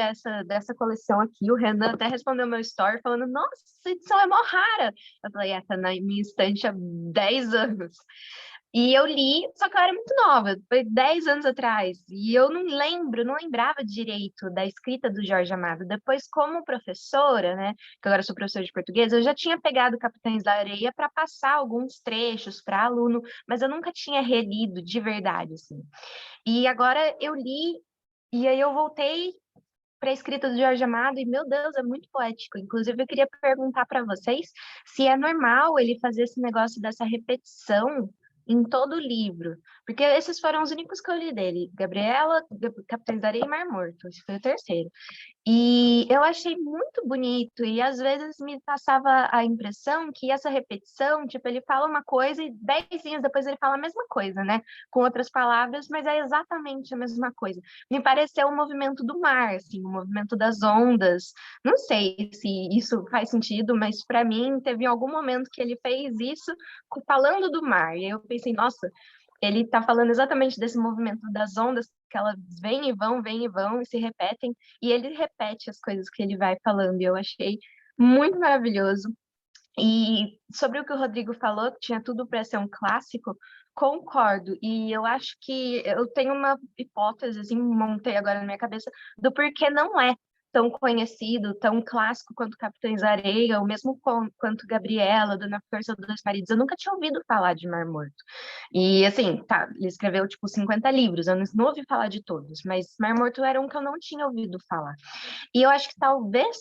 dessa coleção aqui. O Renan até respondeu meu story falando, nossa, essa edição é mó rara. Eu falei, tá na minha estante há 10 anos. E eu li, só que eu era muito nova, foi 10 anos atrás, e eu não lembrava direito da escrita do Jorge Amado. Depois, como professora, né, que agora eu sou professora de português, eu já tinha pegado Capitães da Areia para passar alguns trechos para aluno, mas eu nunca tinha relido de verdade, assim. E agora eu li, e aí eu voltei para a escrita do Jorge Amado, e meu Deus, é muito poético. Inclusive, eu queria perguntar para vocês se é normal ele fazer esse negócio dessa repetição em todo o livro, porque esses foram os únicos que eu li dele, Gabriela, Capitães da Areia e Mar Morto, esse foi o terceiro. E eu achei muito bonito, e às vezes me passava a impressão que essa repetição, tipo, ele fala uma coisa e 10 dias depois ele fala a mesma coisa, né? Com outras palavras, mas é exatamente a mesma coisa. Me pareceu o movimento do mar, assim, o movimento das ondas. Não sei se isso faz sentido, mas para mim teve algum momento que ele fez isso falando do mar. E aí eu pensei, nossa, ele está falando exatamente desse movimento das ondas, que elas vêm e vão, e se repetem, e ele repete as coisas que ele vai falando, e eu achei muito maravilhoso. E sobre o que o Rodrigo falou, que tinha tudo para ser um clássico, concordo, e eu acho que eu tenho uma hipótese, assim, montei agora na minha cabeça, do porquê não é tão conhecido, tão clássico quanto Capitães da Areia, ou mesmo quanto Gabriela, Dona Força dos Dois Maridos. Eu nunca tinha ouvido falar de Mar Morto. E, assim, tá, ele escreveu, tipo, 50 livros, eu não ouvi falar de todos, mas Mar Morto era um que eu não tinha ouvido falar. E eu acho que talvez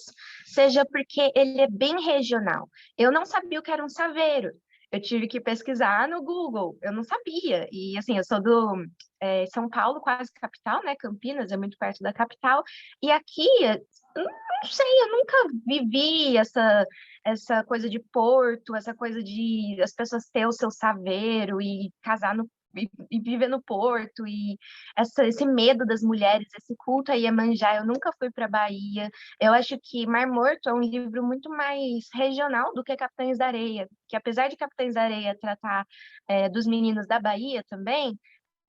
seja porque ele é bem regional. Eu não sabia o que era um saveiro. Eu tive que pesquisar no Google, eu não sabia. E, assim, eu sou do São Paulo, quase capital, né? Campinas é muito perto da capital. E aqui, não sei, eu nunca vivi essa coisa de porto, essa coisa de as pessoas ter o seu saveiro e casar e viver no porto, e esse medo das mulheres, esse culto a Iemanjá. Eu nunca fui para Bahia. Eu acho que Mar Morto é um livro muito mais regional do que Capitães da Areia, que apesar de Capitães da Areia tratar dos meninos da Bahia também,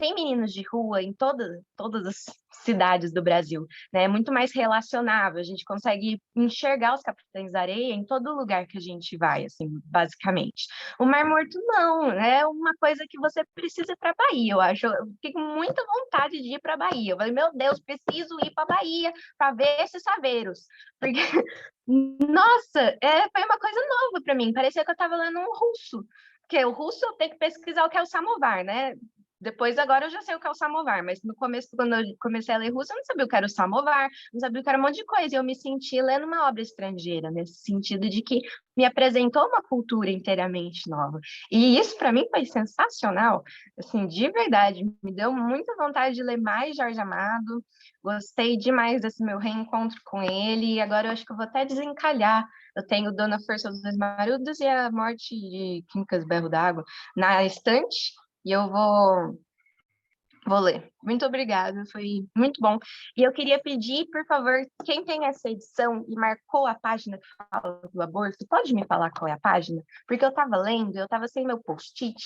tem meninos de rua em todas as cidades do Brasil, né? É muito mais relacionável, a gente consegue enxergar os Capitães da Areia em todo lugar que a gente vai, assim, basicamente. O Mar Morto não, é uma coisa que você precisa ir para a Bahia, eu acho. Eu fiquei com muita vontade de ir para a Bahia. Eu falei, meu Deus, preciso ir para a Bahia para ver esses saveiros, porque nossa, foi uma coisa nova para mim, parecia que eu estava lendo um russo, porque o russo eu tenho que pesquisar o que é o samovar, né? Depois, agora eu já sei o que é o samovar, mas no começo, quando eu comecei a ler russo, eu não sabia o que era o samovar, não sabia o que era um monte de coisa, e eu me senti lendo uma obra estrangeira, nesse sentido de que me apresentou uma cultura inteiramente nova. E isso, para mim, foi sensacional, assim, de verdade, me deu muita vontade de ler mais Jorge Amado, gostei demais desse meu reencontro com ele, e agora eu acho que eu vou até desencalhar. Eu tenho Dona Força dos Dois Maridos e A Morte de Quincas Berro d'Água na estante, e eu vou Vou ler. Muito obrigada, foi muito bom. E eu queria pedir, por favor, quem tem essa edição e marcou a página que fala do aborto, pode me falar qual é a página? Porque eu estava lendo, eu estava sem meu post-it,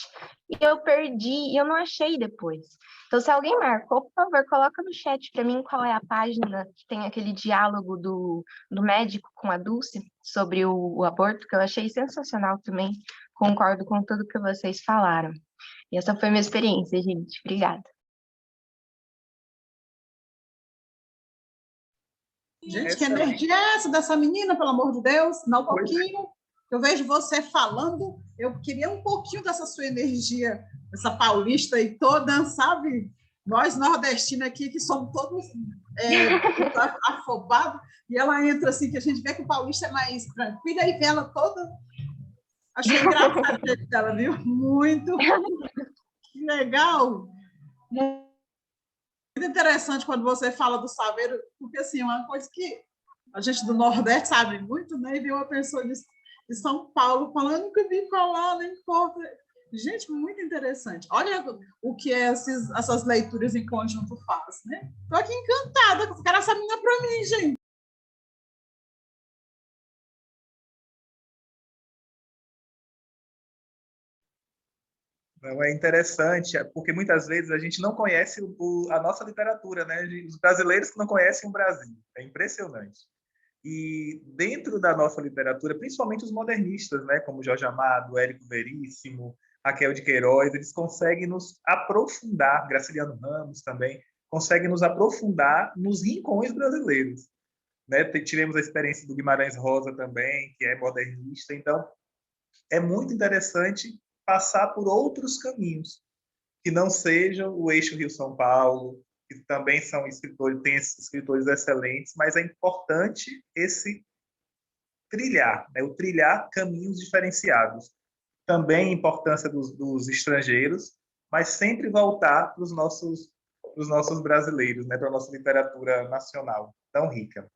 e eu perdi, e eu não achei depois. Então, se alguém marcou, por favor, coloca no chat para mim qual é a página que tem aquele diálogo do médico com a Dulce sobre o aborto, que eu achei sensacional também. Concordo com tudo que vocês falaram. E essa foi a minha experiência, gente. Obrigada. Gente, que energia é essa dessa menina, pelo amor de Deus? Não, um pouquinho. Eu vejo você falando, eu queria um pouquinho dessa sua energia, essa paulista aí toda, sabe? Nós nordestinos aqui, que somos todos afobados, e ela entra assim, que a gente vê que o paulista é mais tranquila, e vê ela toda. Achei engraçado o jeito dela, viu? Muito. Que legal. Muito interessante quando você fala do saveiro, porque assim, é uma coisa que a gente do Nordeste sabe muito, né? E vê uma pessoa de São Paulo falando, nunca vi falar, não importa. Gente, muito interessante. Olha o que essas leituras em conjunto fazem, né? Estou aqui encantada. Quero essa menina para mim, gente. Não, é interessante, porque muitas vezes a gente não conhece a nossa literatura, né? Os brasileiros que não conhecem o Brasil. É impressionante. E dentro da nossa literatura, principalmente os modernistas, né? Como Jorge Amado, Érico Veríssimo, Raquel de Queiroz, eles conseguem nos aprofundar, Graciliano Ramos também, conseguem nos aprofundar nos rincões brasileiros. Né? Tivemos a experiência do Guimarães Rosa também, que é modernista. Então, é muito interessante passar por outros caminhos, que não sejam o eixo Rio-São Paulo, que também são escritores, tem esses escritores excelentes, mas é importante esse trilhar, né? O trilhar caminhos diferenciados. Também a importância dos estrangeiros, mas sempre voltar para os nossos brasileiros, né? Para a nossa literatura nacional tão rica.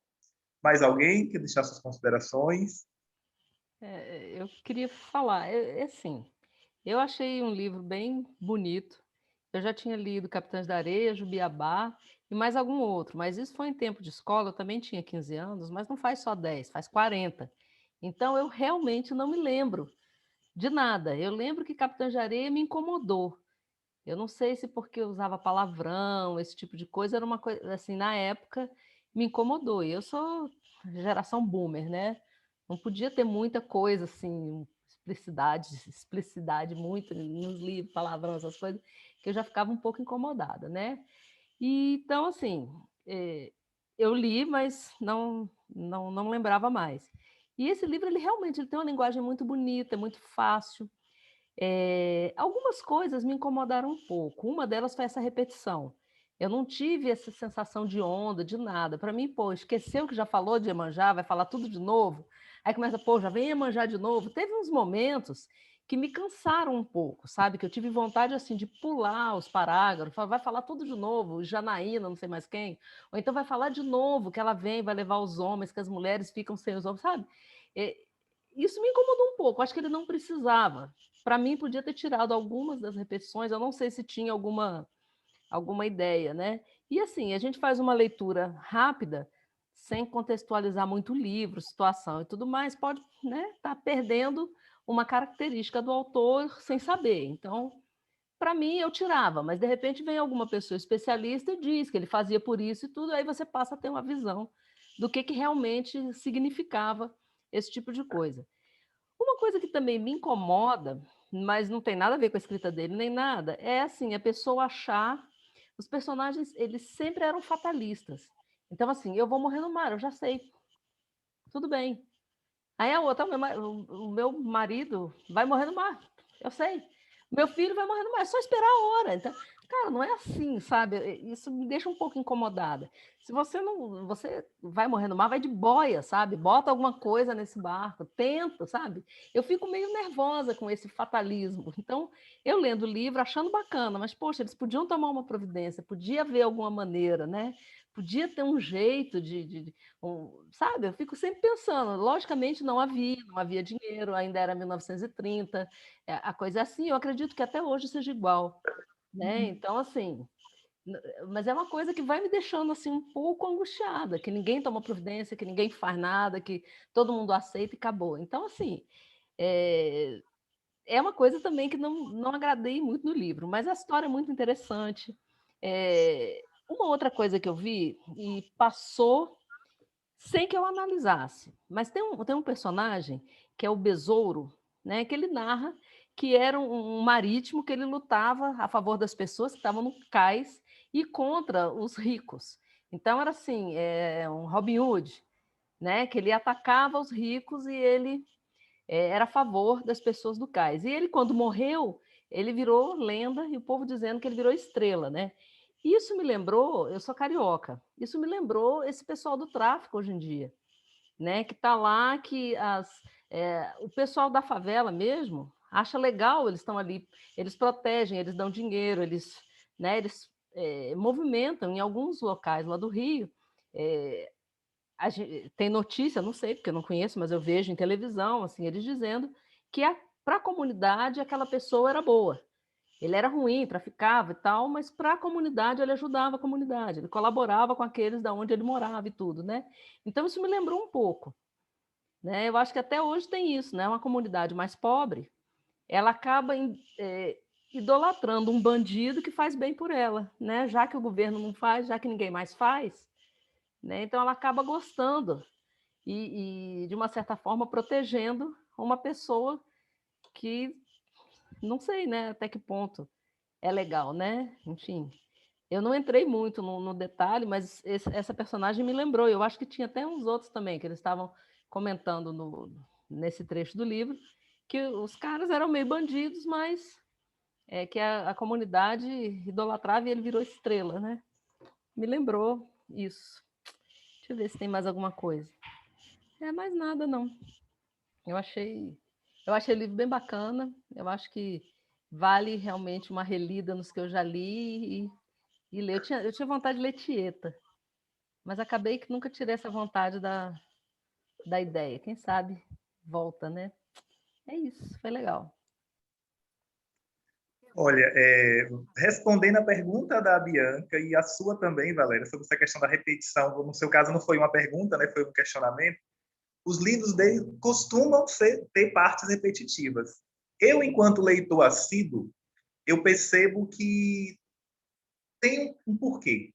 Mais alguém quer deixar suas considerações? Eu queria falar, assim, eu achei um livro bem bonito. Eu já tinha lido Capitães da Areia, Jubiabá e mais algum outro, mas isso foi em tempo de escola, eu também tinha 15 anos, mas não faz só 10, faz 40. Então eu realmente não me lembro de nada. Eu lembro que Capitães da Areia me incomodou. Eu não sei se porque eu usava palavrão, esse tipo de coisa, era uma coisa, assim, na época me incomodou. E eu sou geração boomer, né? Não podia ter muita coisa, assim, explicidade muito nos livros, palavrão, essas coisas, que eu já ficava um pouco incomodada, né? E, então, assim, eu li, mas não lembrava mais. E esse livro, ele tem uma linguagem muito bonita, é muito fácil. Algumas coisas me incomodaram um pouco. Uma delas foi essa repetição. Eu não tive essa sensação de onda, de nada. Para mim, pô, esqueceu que já falou de Iemanjá, vai falar tudo de novo. Aí começa, pô, já vem Iemanjá de novo. Teve uns momentos que me cansaram um pouco, sabe? Que eu tive vontade, assim, de pular os parágrafos. Vai falar tudo de novo, Janaína, não sei mais quem. Ou então vai falar de novo que ela vem, vai levar os homens, que as mulheres ficam sem os homens, sabe? Isso me incomodou um pouco. Acho que ele não precisava. Para mim, podia ter tirado algumas das repetições, eu não sei se tinha alguma ideia, né? E assim, a gente faz uma leitura rápida, sem contextualizar muito o livro, situação e tudo mais, pode estar, né, perdendo uma característica do autor sem saber. Então, para mim, eu tirava, mas de repente vem alguma pessoa especialista e diz que ele fazia por isso e tudo, aí você passa a ter uma visão do que realmente significava esse tipo de coisa. Uma coisa que também me incomoda, mas não tem nada a ver com a escrita dele nem nada, é assim, a pessoa achar... Os personagens, eles sempre eram fatalistas. Então, assim, eu vou morrer no mar, eu já sei. Tudo bem. Aí a outra, o meu marido vai morrer no mar, eu sei. Meu filho vai morrer no mar, é só esperar a hora. Então, cara, não é assim, sabe? Isso me deixa um pouco incomodada. Se você vai morrer no mar, vai de boia, sabe? Bota alguma coisa nesse barco, tenta, sabe? Eu fico meio nervosa com esse fatalismo. Então, eu lendo o livro, achando bacana, mas, poxa, eles podiam tomar uma providência, podia haver alguma maneira, né? Podia ter um jeito sabe? Eu fico sempre pensando, logicamente não havia dinheiro, ainda era 1930, a coisa é assim, eu acredito que até hoje seja igual, né? Então, assim, Mas é uma coisa que vai me deixando assim um pouco angustiada, que ninguém toma providência, que ninguém faz nada, que todo mundo aceita e acabou. Então, assim, é uma coisa também que não agradei muito no livro, mas a história é muito interessante. Uma outra coisa que eu vi e passou sem que eu analisasse, mas tem um personagem que é o Besouro, né, que ele narra que era um marítimo que ele lutava a favor das pessoas que estavam no cais e contra os ricos. Então era assim, um Robin Hood, né, que ele atacava os ricos e ele era a favor das pessoas do cais. E ele, quando morreu, ele virou lenda e o povo dizendo que ele virou estrela, né? Isso me lembrou, eu sou carioca, isso me lembrou esse pessoal do tráfico hoje em dia, né? Que está lá, que o pessoal da favela mesmo acha legal, eles estão ali, eles protegem, eles dão dinheiro, eles movimentam em alguns locais lá do Rio. Tem notícia, não sei, porque eu não conheço, mas eu vejo em televisão, assim, eles dizendo que para a comunidade aquela pessoa era boa. Ele era ruim, traficava e tal, mas para a comunidade ele ajudava a comunidade, ele colaborava com aqueles da onde ele morava e tudo, né? Então isso me lembrou um pouco, né? Eu acho que até hoje tem isso, né? Uma comunidade mais pobre, ela acaba idolatrando um bandido que faz bem por ela, né? Já que o governo não faz, já que ninguém mais faz, né? Então ela acaba gostando e de uma certa forma protegendo uma pessoa que não sei, né? Até que ponto é legal, né? Enfim, eu não entrei muito no detalhe, mas essa personagem me lembrou. Eu acho que tinha até uns outros também, que eles estavam comentando nesse trecho do livro, que os caras eram meio bandidos, mas que a comunidade idolatrava e ele virou estrela, né? Me lembrou isso. Deixa eu ver se tem mais alguma coisa. Mais nada, não. Eu achei o livro bem bacana. Eu acho que vale realmente uma relida nos que eu já li e ler. Eu tinha vontade de ler Tieta, mas acabei que nunca tirei essa vontade da ideia. Quem sabe volta, né? É isso, foi legal. Olha, respondendo a pergunta da Bianca e a sua também, Valéria, sobre essa questão da repetição, no seu caso não foi uma pergunta, né, foi um questionamento, os livros dele costumam ter partes repetitivas. Eu, enquanto leitor assíduo, eu percebo que tem um porquê.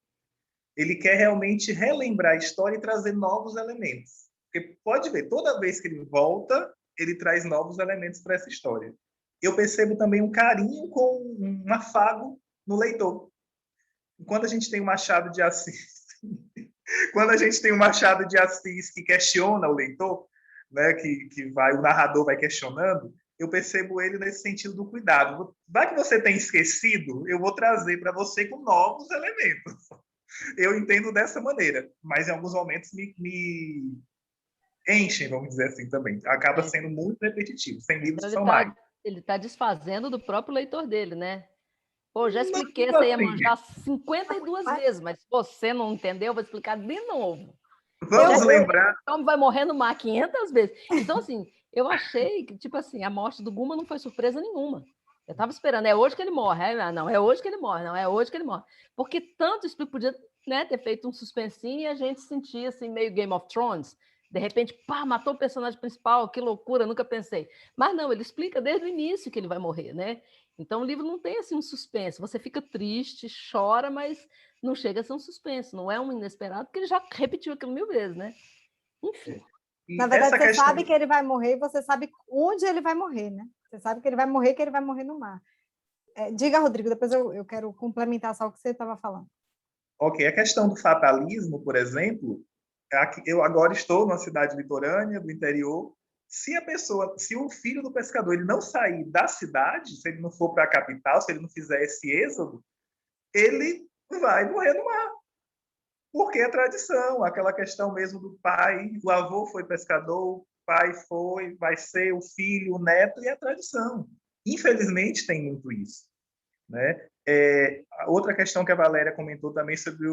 Ele quer realmente relembrar a história e trazer novos elementos. Porque pode ver, toda vez que ele volta, ele traz novos elementos para essa história. Eu percebo também um carinho com um afago no leitor. Quando a gente tem o Machado de Assis, que questiona o leitor, né, o narrador vai questionando, eu percebo ele nesse sentido do cuidado. Vai que você tem esquecido, eu vou trazer para você com novos elementos. Eu entendo dessa maneira, mas em alguns momentos me enchem, vamos dizer assim, também. Acaba sendo muito repetitivo. Sem livros são mais. Ele está desfazendo do próprio leitor dele, né? Pô, já expliquei essa Iemanjá 52 vezes, mas se você não entendeu, eu vou explicar de novo. Vamos lembrar. Então vai morrer no mar 500 vezes. Então, assim, eu achei que, tipo assim, a morte do Guma não foi surpresa nenhuma. Eu estava esperando, é hoje que ele morre. Não, é hoje que ele morre. Não, é hoje que ele morre. Porque tanto isso podia, né, ter feito um suspensinho e a gente sentia, assim, meio Game of Thrones. De repente, pá, matou o personagem principal, que loucura, nunca pensei. Mas não, ele explica desde o início que ele vai morrer, né? Então o livro não tem, assim, um suspense. Você fica triste, chora, mas não chega a ser um suspense. Não é um inesperado, porque ele já repetiu aquilo 1000 vezes, né? Enfim. Na verdade, você sabe que ele vai morrer e você sabe onde ele vai morrer, né? Você sabe que ele vai morrer no mar. Diga, Rodrigo, depois eu quero complementar só o que você estava falando. Ok, a questão do fatalismo, por exemplo, eu agora estou numa cidade litorânea, do interior. Se o filho do pescador ele não sair da cidade, se ele não for para a capital, se ele não fizer esse êxodo, ele vai morrer no mar. Porque é tradição, aquela questão mesmo do pai, o avô foi pescador, o pai vai ser o filho, o neto, e é tradição. Infelizmente tem muito isso, né? Outra questão que a Valéria comentou também sobre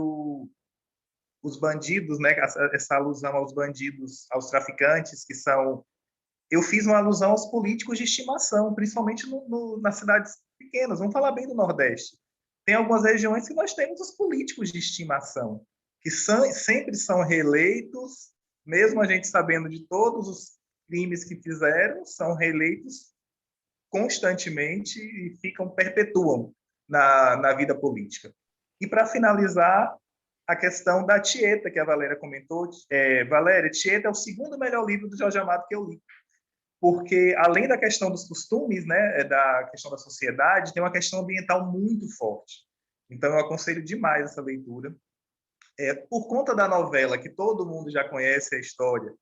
os bandidos, né? Essa alusão aos bandidos, aos traficantes, que são... Eu fiz uma alusão aos políticos de estimação, principalmente nas cidades pequenas. Vamos falar bem do Nordeste. tem algumas regiões que nós temos os políticos de estimação, que sempre são reeleitos, mesmo a gente sabendo de todos os crimes que fizeram, são reeleitos constantemente e perpetuam na vida política. E, para finalizar, a questão da Tieta, que a Valéria comentou. Valéria, Tieta é o segundo melhor livro do Jorge Amado que eu li, porque, além da questão dos costumes, né, da questão da sociedade, tem uma questão ambiental muito forte. Então, eu aconselho demais essa leitura. Por conta da novela, que todo mundo já conhece a história,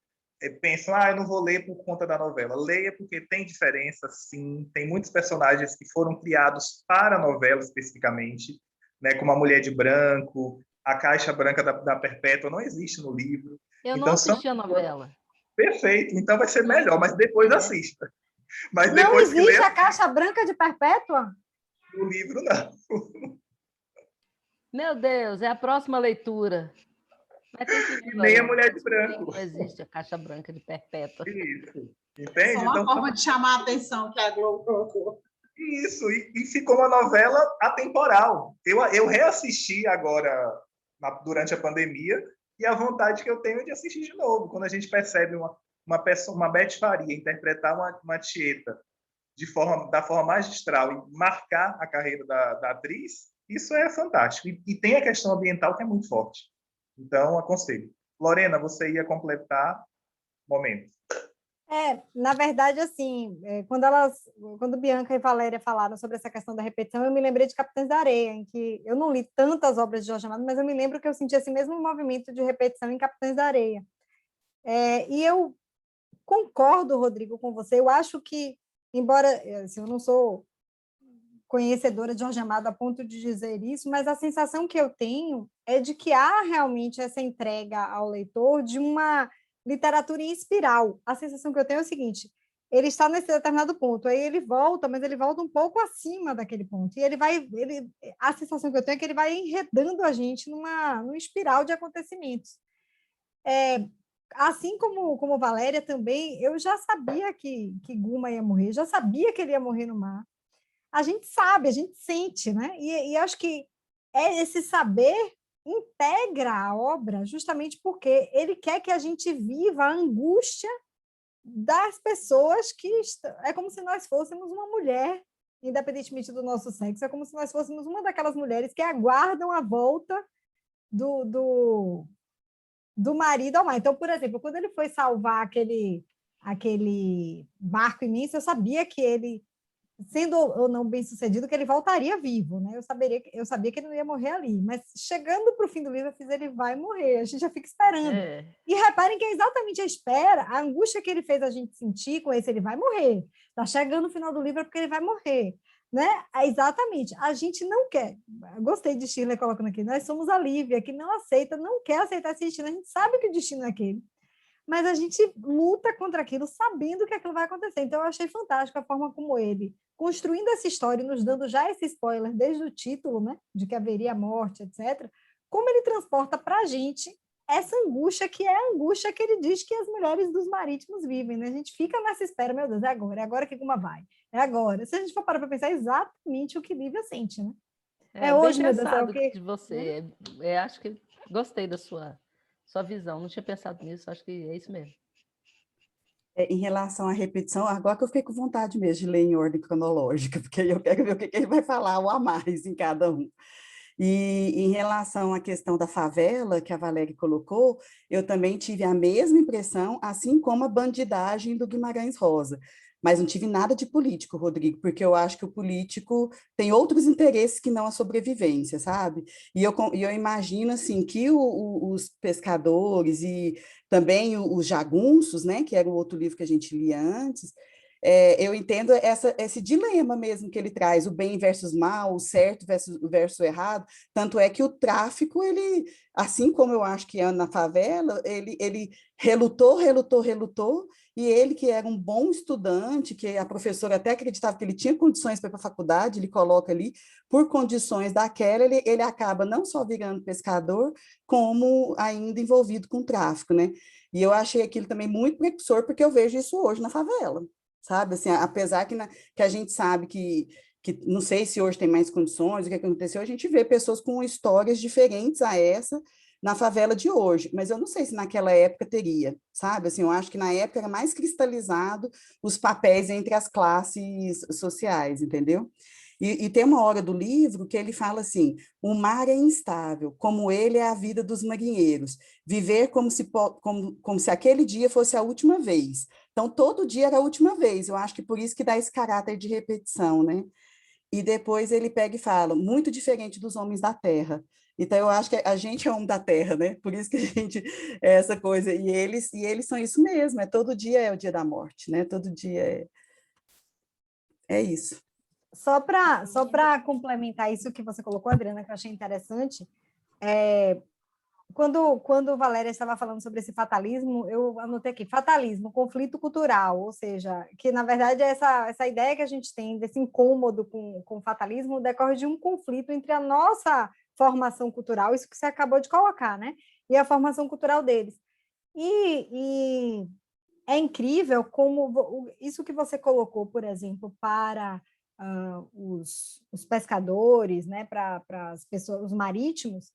pensam, eu não vou ler por conta da novela. Leia porque tem diferença, sim. Tem muitos personagens que foram criados para a novela, especificamente, né, como a Mulher de Branco, a Caixa Branca da Perpétua não existe no livro. Eu não assisti a novela. Perfeito, então vai ser melhor, mas depois assista. Mas não depois existe a Caixa Branca de Perpétua? No livro, não. Meu Deus, é a próxima leitura. Nem a Mulher de Branco. Não existe a Caixa Branca de Perpétua. Isso, entende? Só uma forma de chamar a atenção que a Globo colocou. Isso, e ficou uma novela atemporal. Eu reassisti agora, durante a pandemia, e a vontade que eu tenho é de assistir de novo, quando a gente percebe uma Beth Faria interpretar uma Tieta da forma magistral e marcar a carreira da atriz, isso é fantástico. E tem a questão ambiental que é muito forte. Então, aconselho. Lorena, você ia completar? Momento. Na verdade, assim, quando Bianca e Valéria falaram sobre essa questão da repetição, eu me lembrei de Capitães da Areia, em que eu não li tantas obras de Jorge Amado, mas eu me lembro que eu senti esse mesmo movimento de repetição em Capitães da Areia. E eu concordo, Rodrigo, com você. Eu acho que, embora assim, eu não sou conhecedora de Jorge Amado a ponto de dizer isso, mas a sensação que eu tenho é de que há realmente essa entrega ao leitor de uma literatura em espiral. A sensação que eu tenho é o seguinte: ele está nesse determinado ponto, aí ele volta, mas ele volta um pouco acima daquele ponto, e a sensação que eu tenho é que ele vai enredando a gente numa espiral de acontecimentos. Assim como Valéria também, eu já sabia que Guma ia morrer, já sabia que ele ia morrer no mar. A gente sabe, a gente sente, né? E acho que esse saber integra a obra justamente porque ele quer que a gente viva a angústia das pessoas que é como se nós fôssemos uma mulher, independentemente do nosso sexo, é como se nós fôssemos uma daquelas mulheres que aguardam a volta do marido ao mar. Então, por exemplo, quando ele foi salvar aquele barco imenso, eu sabia que ele, sendo ou não bem-sucedido, que ele voltaria vivo, né? Eu sabia que ele não ia morrer ali, mas chegando para o fim do livro, eu fiz, ele vai morrer, a gente já fica esperando. E reparem que é exatamente a espera, a angústia que ele fez a gente sentir com esse, ele vai morrer. Está chegando no final do livro é porque ele vai morrer, né? Exatamente, a gente não quer, gostei de Shirley colocando aqui, nós somos a Lívia, que não quer aceitar esse destino, a gente sabe que o destino é aquele, mas a gente luta contra aquilo sabendo que aquilo vai acontecer. Então, eu achei fantástico a forma como ele, construindo essa história e nos dando já esse spoiler desde o título, né, de que haveria morte, etc., como ele transporta para a gente essa angústia, que é a angústia que ele diz que as mulheres dos marítimos vivem, né? A gente fica nessa espera, meu Deus, é agora que Guma vai, é agora. Se a gente for parar para pensar, é exatamente o que Lívia sente, né? Hoje, meu Deus, é o que... de você. Acho que gostei da sua visão, não tinha pensado nisso, acho que é isso mesmo. Em relação à repetição, agora que eu fiquei com vontade mesmo de ler em ordem cronológica, porque eu quero ver o que ele vai falar ou a mais em cada um. E em relação à questão da favela, que a Valéria colocou, eu também tive a mesma impressão, assim como a bandidagem do Guimarães Rosa. Mas não tive nada de político, Rodrigo, porque eu acho que o político tem outros interesses que não a sobrevivência, sabe? E eu imagino, assim, que os pescadores e também os jagunços, né, que era o outro livro que a gente lia antes, eu entendo esse dilema mesmo que ele traz, o bem versus mal, o certo versus o errado, tanto é que o tráfico, ele, assim como eu acho que é na favela, ele relutou, e ele, que era um bom estudante, que a professora até acreditava que ele tinha condições para ir para a faculdade, ele coloca ali, por condições daquela, ele acaba não só virando pescador, como ainda envolvido com tráfico, né? E eu achei aquilo também muito precursor, porque eu vejo isso hoje na favela, sabe? Assim, apesar que a gente sabe que que não sei se hoje tem mais condições, o que aconteceu, a gente vê pessoas com histórias diferentes a essa na favela de hoje, mas eu não sei se naquela época teria, sabe? Assim, eu acho que na época era mais cristalizado os papéis entre as classes sociais, entendeu? E tem uma hora do livro que ele fala assim: o mar é instável, como ele é a vida dos marinheiros, viver como se aquele dia fosse a última vez. Então, todo dia era a última vez, eu acho que por isso que dá esse caráter de repetição, né? E depois ele pega e fala, muito diferente dos homens da terra. Então, eu acho que a gente é homem da terra, né? Por isso que a gente é essa coisa. E eles são isso mesmo, todo dia é o dia da morte, né? Todo dia é isso. Só para complementar isso que você colocou, Adriana, que eu achei interessante, quando Valéria estava falando sobre esse fatalismo, eu anotei aqui, fatalismo, conflito cultural, ou seja, que na verdade essa ideia que a gente tem desse incômodo com o fatalismo decorre de um conflito entre a nossa formação cultural, isso que você acabou de colocar, né? E a formação cultural deles. E é incrível como isso que você colocou, por exemplo, para os pescadores, né, para as pessoas, os marítimos,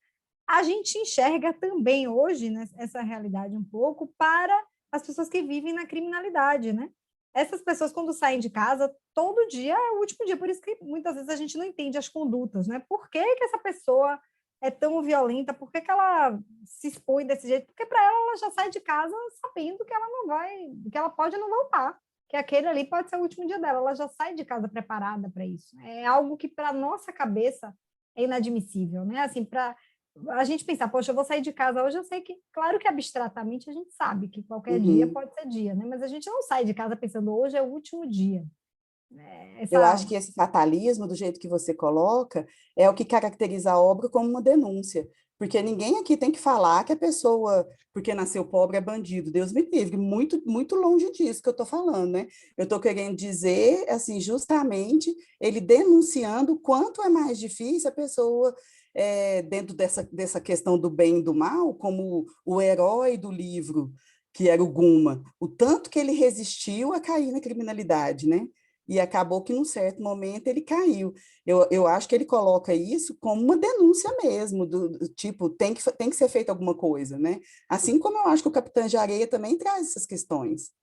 a gente enxerga também hoje, né, essa realidade um pouco para as pessoas que vivem na criminalidade, né? Essas pessoas, quando saem de casa, todo dia é o último dia, por isso que muitas vezes a gente não entende as condutas, né? Por que essa pessoa é tão violenta? Por que ela se expõe desse jeito? Porque para ela já sai de casa sabendo que ela não vai, que ela pode não voltar, que aquele ali pode ser o último dia dela, ela já sai de casa preparada para isso. É algo que para nossa cabeça é inadmissível, né? Assim, para a gente pensar, poxa, eu vou sair de casa hoje, eu sei que, claro que abstratamente a gente sabe que qualquer dia pode ser dia, né? Mas a gente não sai de casa pensando, hoje é o último dia. Eu acho que esse fatalismo, do jeito que você coloca, é o que caracteriza a obra como uma denúncia, porque ninguém aqui tem que falar que a pessoa, porque nasceu pobre, é bandido. Deus me livre, muito, muito longe disso que eu estou falando, né? Eu estou querendo dizer, assim, justamente, ele denunciando o quanto é mais difícil a pessoa, dentro dessa questão do bem e do mal, como o herói do livro, que era o Guma, o tanto que ele resistiu a cair na criminalidade, né? E acabou que, num certo momento, ele caiu. Eu acho que ele coloca isso como uma denúncia mesmo, do tipo, tem que ser feita alguma coisa, né? Assim como eu acho que o Capitão de Areia também traz essas questões.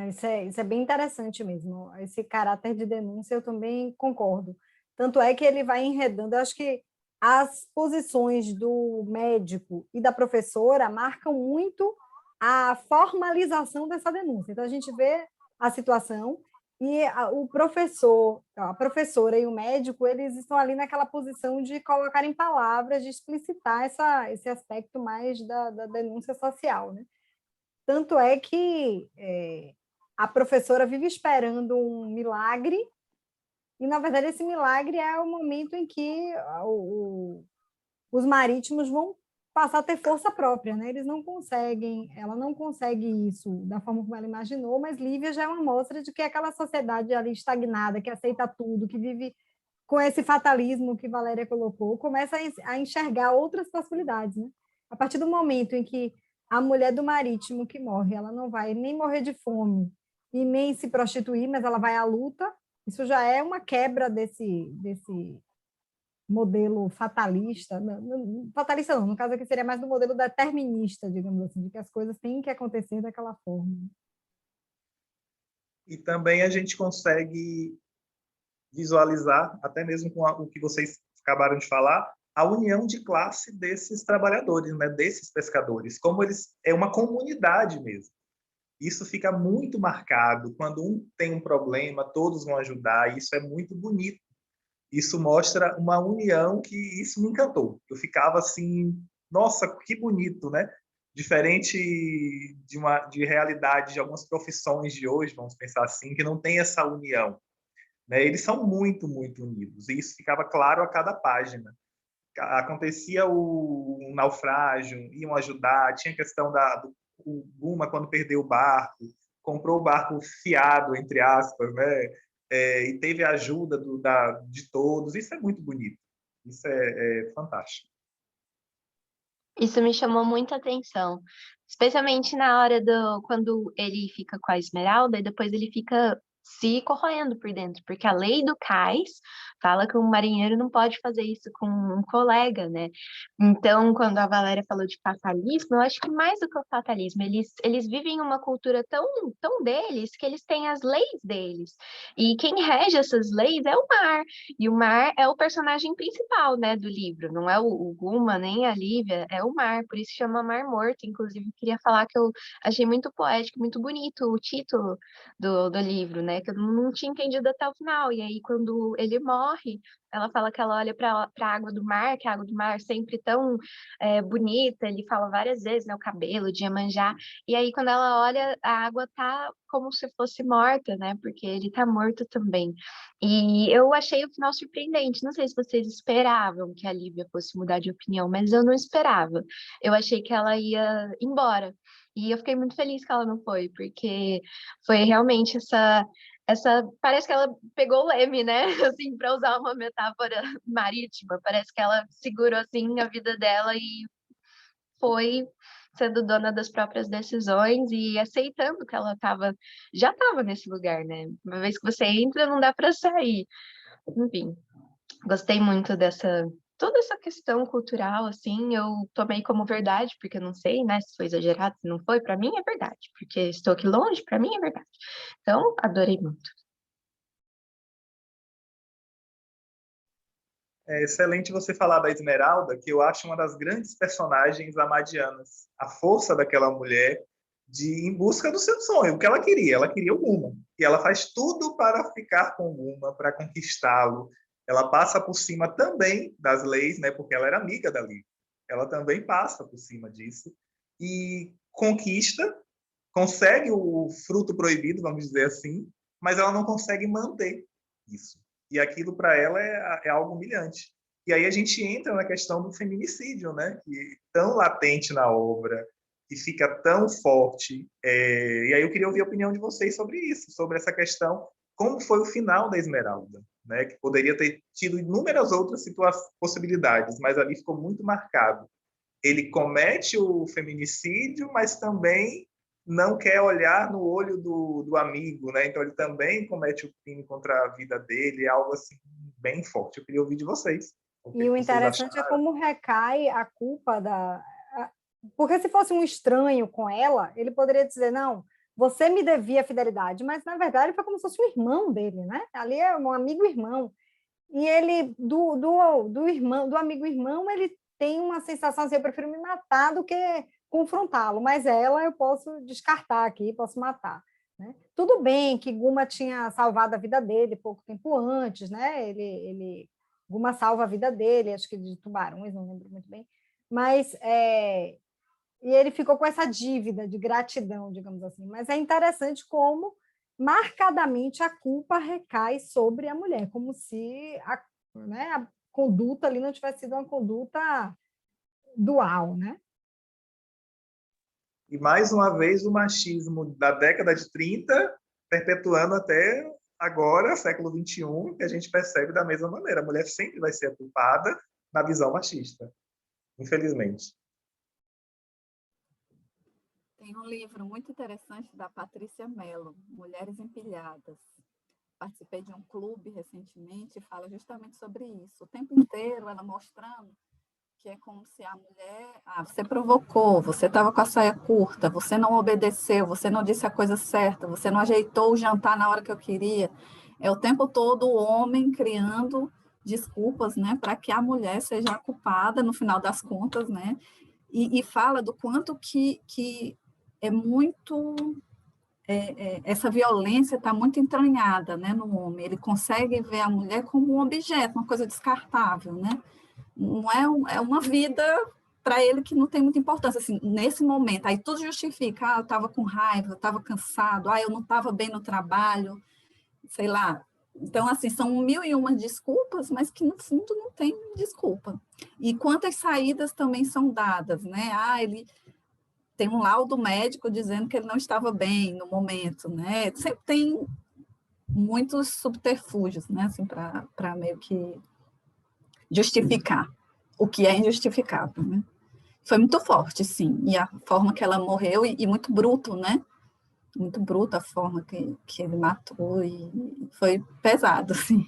Isso é bem interessante mesmo. Esse caráter de denúncia eu também concordo. Tanto é que ele vai enredando. Eu acho que as posições do médico e da professora marcam muito a formalização dessa denúncia. Então, a gente vê a situação e o professor, a professora e o médico, eles estão ali naquela posição de colocar em palavras, de explicitar esse aspecto mais da denúncia social, né? Tanto é que a professora vive esperando um milagre, e, na verdade, esse milagre é o momento em que os marítimos vão passar a ter força própria, né? Ela não consegue isso da forma como ela imaginou, mas Lívia já é uma mostra de que aquela sociedade ali estagnada, que aceita tudo, que vive com esse fatalismo que Valéria colocou, começa a enxergar outras possibilidades, né? A partir do momento em que a mulher do marítimo que morre, ela não vai nem morrer de fome e nem se prostituir, mas ela vai à luta, isso já é uma quebra desse modelo fatalista, fatalista não, no caso aqui seria mais do modelo determinista, digamos assim, de que as coisas têm que acontecer daquela forma. E também a gente consegue visualizar, até mesmo com o que vocês acabaram de falar, a união de classe desses trabalhadores, né, desses pescadores, como eles é uma comunidade mesmo. Isso fica muito marcado. Quando um tem um problema, todos vão ajudar. Isso é muito bonito. Isso mostra uma união que isso me encantou. Eu ficava assim, nossa, que bonito, né? Diferente de realidade de algumas profissões de hoje, vamos pensar assim, que não tem essa união, né? Eles são muito, muito unidos. E isso ficava claro a cada página. Acontecia um naufrágio, iam ajudar, tinha a questão do Guma, quando perdeu o barco, comprou o barco fiado, entre aspas, né? E teve a ajuda de todos. Isso é muito bonito. Isso é fantástico. Isso me chamou muita atenção Especialmente na hora quando ele fica com a Esmeralda e depois ele fica se corroendo por dentro, porque a lei do cais fala que um marinheiro não pode fazer isso com um colega, né? Então, quando a Valéria falou de fatalismo, eu acho que mais do que o fatalismo, eles vivem uma cultura tão deles que eles têm as leis deles. E quem rege essas leis é o mar. E o mar é o personagem principal, né, do livro. Não é o Guma, nem a Lívia, é o mar. Por isso chama Mar Morto. Inclusive, queria falar que eu achei muito poético, muito bonito o título do livro, né? Que eu não tinha entendido até o final. E aí, quando ele morre, ela fala que ela olha para a água do mar, que a água do mar é sempre tão bonita. Ele fala várias vezes, né? O cabelo de Iemanjá. E aí, quando ela olha, a água tá como se fosse morta, né? Porque ele tá morto também. E eu achei o final surpreendente. Não sei se vocês esperavam que a Lívia fosse mudar de opinião, mas eu não esperava. Eu achei que ela ia embora. E eu fiquei muito feliz que ela não foi, porque foi realmente parece que ela pegou o leme, né? Assim, para usar uma metáfora marítima, parece que ela segurou assim a vida dela e foi sendo dona das próprias decisões e aceitando que ela já estava nesse lugar, né? Uma vez que você entra, não dá para sair. Enfim, gostei muito toda essa questão cultural, assim, eu tomei como verdade, porque eu não sei, né, se foi exagerado, se não foi, para mim é verdade, porque estou aqui longe, para mim é verdade. Então, adorei muito. É excelente você falar da Esmeralda, que eu acho uma das grandes personagens amadianas. A força daquela mulher de ir em busca do seu sonho, o que ela queria o Guma. E ela faz tudo para ficar com o Guma, para conquistá-lo. Ela passa por cima também das leis, né, porque ela era amiga da Lívia. Ela também passa por cima disso e conquista, consegue o fruto proibido, vamos dizer assim, mas ela não consegue manter isso. E aquilo para ela é algo humilhante. E aí a gente entra na questão do feminicídio, né? Que é tão latente na obra, que fica tão forte. E aí eu queria ouvir a opinião de vocês sobre isso, sobre essa questão, como foi o final da Esmeralda, né? Que poderia ter tido inúmeras outras possibilidades, mas ali ficou muito marcado. Ele comete o feminicídio, mas também não quer olhar no olho do amigo, né? Então ele também comete o crime contra a vida dele, é algo assim bem forte. Eu queria ouvir de vocês. E o interessante é como recai a culpa porque se fosse um estranho com ela, ele poderia dizer, não, você me devia fidelidade, mas na verdade foi como se fosse o irmão dele, né? Ali é um amigo-irmão. E ele, do amigo-irmão, ele tem uma sensação assim, eu prefiro me matar do que confrontá-lo, mas ela eu posso descartar aqui, posso matar. Né? Tudo bem que Guma tinha salvado a vida dele pouco tempo antes, né? Guma salva a vida dele, acho que de tubarões, não lembro muito bem, mas e ele ficou com essa dívida de gratidão, digamos assim. Mas é interessante como marcadamente a culpa recai sobre a mulher, como se a conduta ali não tivesse sido uma conduta dual, né? E, mais uma vez, o machismo da década de 30 perpetuando até agora, século XXI, que a gente percebe da mesma maneira. A mulher sempre vai ser a culpada na visão machista, infelizmente. Tem um livro muito interessante da Patrícia Mello, Mulheres Empilhadas. Participei de um clube recentemente e fala justamente sobre isso. O tempo inteiro ela mostrando que é como se a mulher... você provocou, você estava com a saia curta, você não obedeceu, você não disse a coisa certa, você não ajeitou o jantar na hora que eu queria. É o tempo todo o homem criando desculpas, né, para que a mulher seja a culpada no final das contas, né? E fala do quanto que é muito... essa violência está muito entranhada, né, no homem. Ele consegue ver a mulher como um objeto, uma coisa descartável, né? Não é uma vida para ele que não tem muita importância, assim, nesse momento, aí tudo justifica, eu estava com raiva, eu estava cansado, eu não estava bem no trabalho, sei lá. Então, assim, são 1001 desculpas, mas que no fundo não tem desculpa. E quantas saídas também são dadas, né? Ele tem um laudo médico dizendo que ele não estava bem no momento, né? Sempre tem muitos subterfúgios, né? Assim, para meio que justificar o que é injustificável, né? Foi muito forte, sim. E a forma que ela morreu, e muito bruto, né? Muito bruta a forma que ele matou, e foi pesado, assim.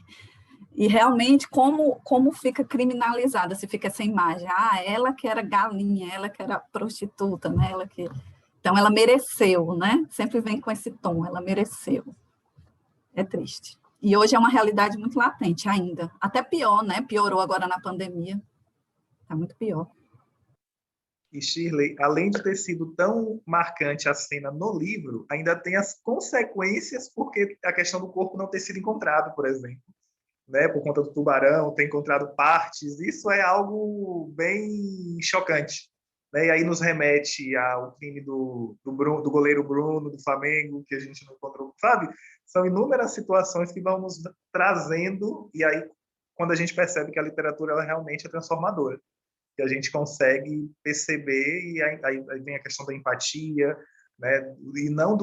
E realmente, como fica criminalizada, se fica essa imagem, ela que era galinha, ela que era prostituta, né? Então, ela mereceu, né? Sempre vem com esse tom, ela mereceu. É triste. E hoje é uma realidade muito latente ainda. Até pior, né? Piorou agora na pandemia. Está muito pior. E Shirley, além de ter sido tão marcante a cena no livro, ainda tem as consequências porque a questão do corpo não ter sido encontrado, por exemplo, né? Por conta do tubarão, ter encontrado partes, isso é algo bem chocante, né? E aí nos remete ao crime do goleiro Bruno, do Flamengo, que a gente não encontrou, sabe? São inúmeras situações que vamos trazendo, e aí quando a gente percebe que a literatura ela realmente é transformadora, que a gente consegue perceber, e aí vem a questão da empatia, né? E não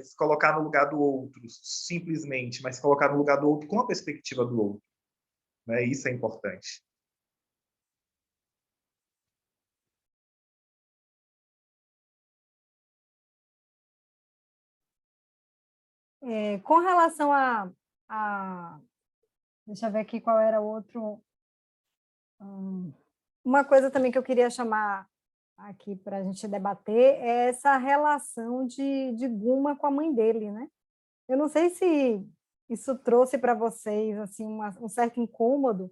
se colocar no lugar do outro, simplesmente, mas se colocar no lugar do outro com a perspectiva do outro. Né? Isso é importante. Com relação deixa eu ver aqui qual era o outro... Uma coisa também que eu queria chamar aqui para a gente debater é essa relação de Guma com a mãe dele, né? Eu não sei se isso trouxe para vocês assim, um certo incômodo.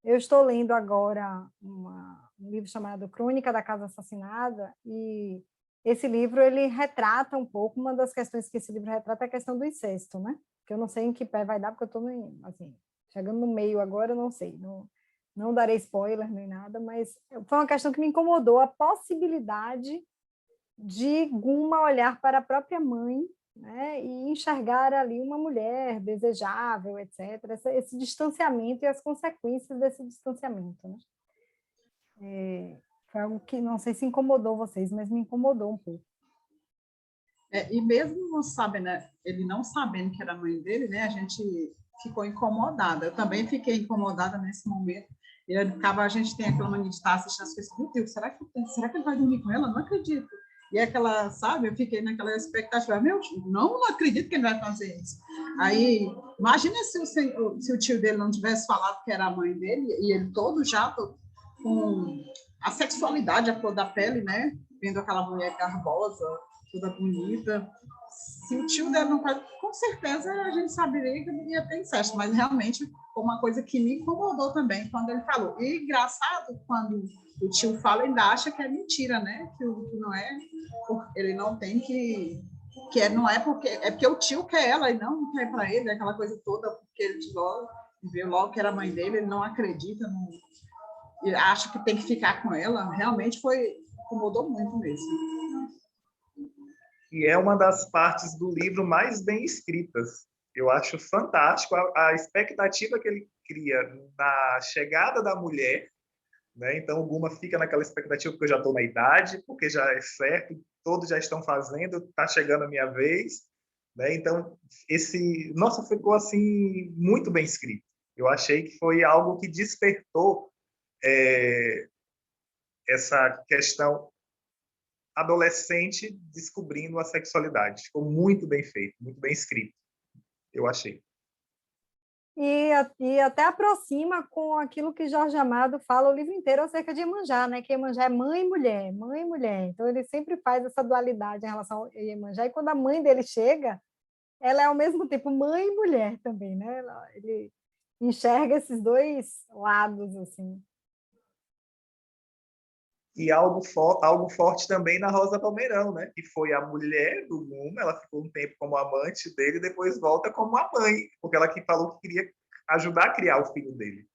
Eu estou lendo agora um livro chamado Crônica da Casa Assassinada, e esse livro ele retrata um pouco, uma das questões que esse livro retrata é a questão do incesto, né? Que eu não sei em que pé vai dar, porque eu estou assim, chegando no meio agora, eu não sei, não darei spoiler nem nada, mas foi uma questão que me incomodou, a possibilidade de Guma olhar para a própria mãe, né, e enxergar ali uma mulher desejável, etc. Esse distanciamento e as consequências desse distanciamento. Né? Foi algo que não sei se incomodou vocês, mas me incomodou um pouco. E mesmo não sabendo, né, ele não sabendo que era a mãe dele, né, a gente ficou incomodada. Eu também fiquei incomodada nesse momento. A gente tem aquela mania de estar assistindo as coisas, meu Deus, será que ele vai dormir com ela? Não acredito. E aquela, sabe, eu fiquei naquela expectativa, não acredito que ele vai fazer isso. Aí, imagina se o tio dele não tivesse falado que era a mãe dele, e ele todo com a sexualidade, a cor da pele, né? Vendo aquela mulher garbosa, toda bonita. Se o tio dele não faz, com certeza a gente saberia que ia ter incesto, mas realmente foi uma coisa que me incomodou também quando ele falou. E engraçado, quando o tio fala, ainda acha que é mentira, né? Que não é, ele não tem não é porque o tio quer ela e não quer para ele, aquela coisa toda, porque ele viu logo que era a mãe dele, ele não acredita, e acha que tem que ficar com ela. Realmente incomodou muito mesmo. E é uma das partes do livro mais bem escritas. Eu acho fantástico a expectativa que ele cria na chegada da mulher, né? Então, o Guma fica naquela expectativa, porque eu já estou na idade, porque já é certo, todos já estão fazendo, está chegando a minha vez. Né? Então, nossa, ficou assim muito bem escrito. Eu achei que foi algo que despertou essa questão adolescente descobrindo a sexualidade. Ficou muito bem feito, muito bem escrito, eu achei. E até aproxima com aquilo que Jorge Amado fala o livro inteiro acerca de Iemanjá, né? Que Iemanjá é mãe e mulher, mãe e mulher. Então, ele sempre faz essa dualidade em relação a Iemanjá. E quando a mãe dele chega, ela é ao mesmo tempo mãe e mulher também, né? Ele enxerga esses dois lados, assim. E algo forte também na Rosa Palmeirão, né? Que foi a mulher do Guma, ela ficou um tempo como amante dele e depois volta como a mãe, porque ela que falou que queria ajudar a criar o filho dele.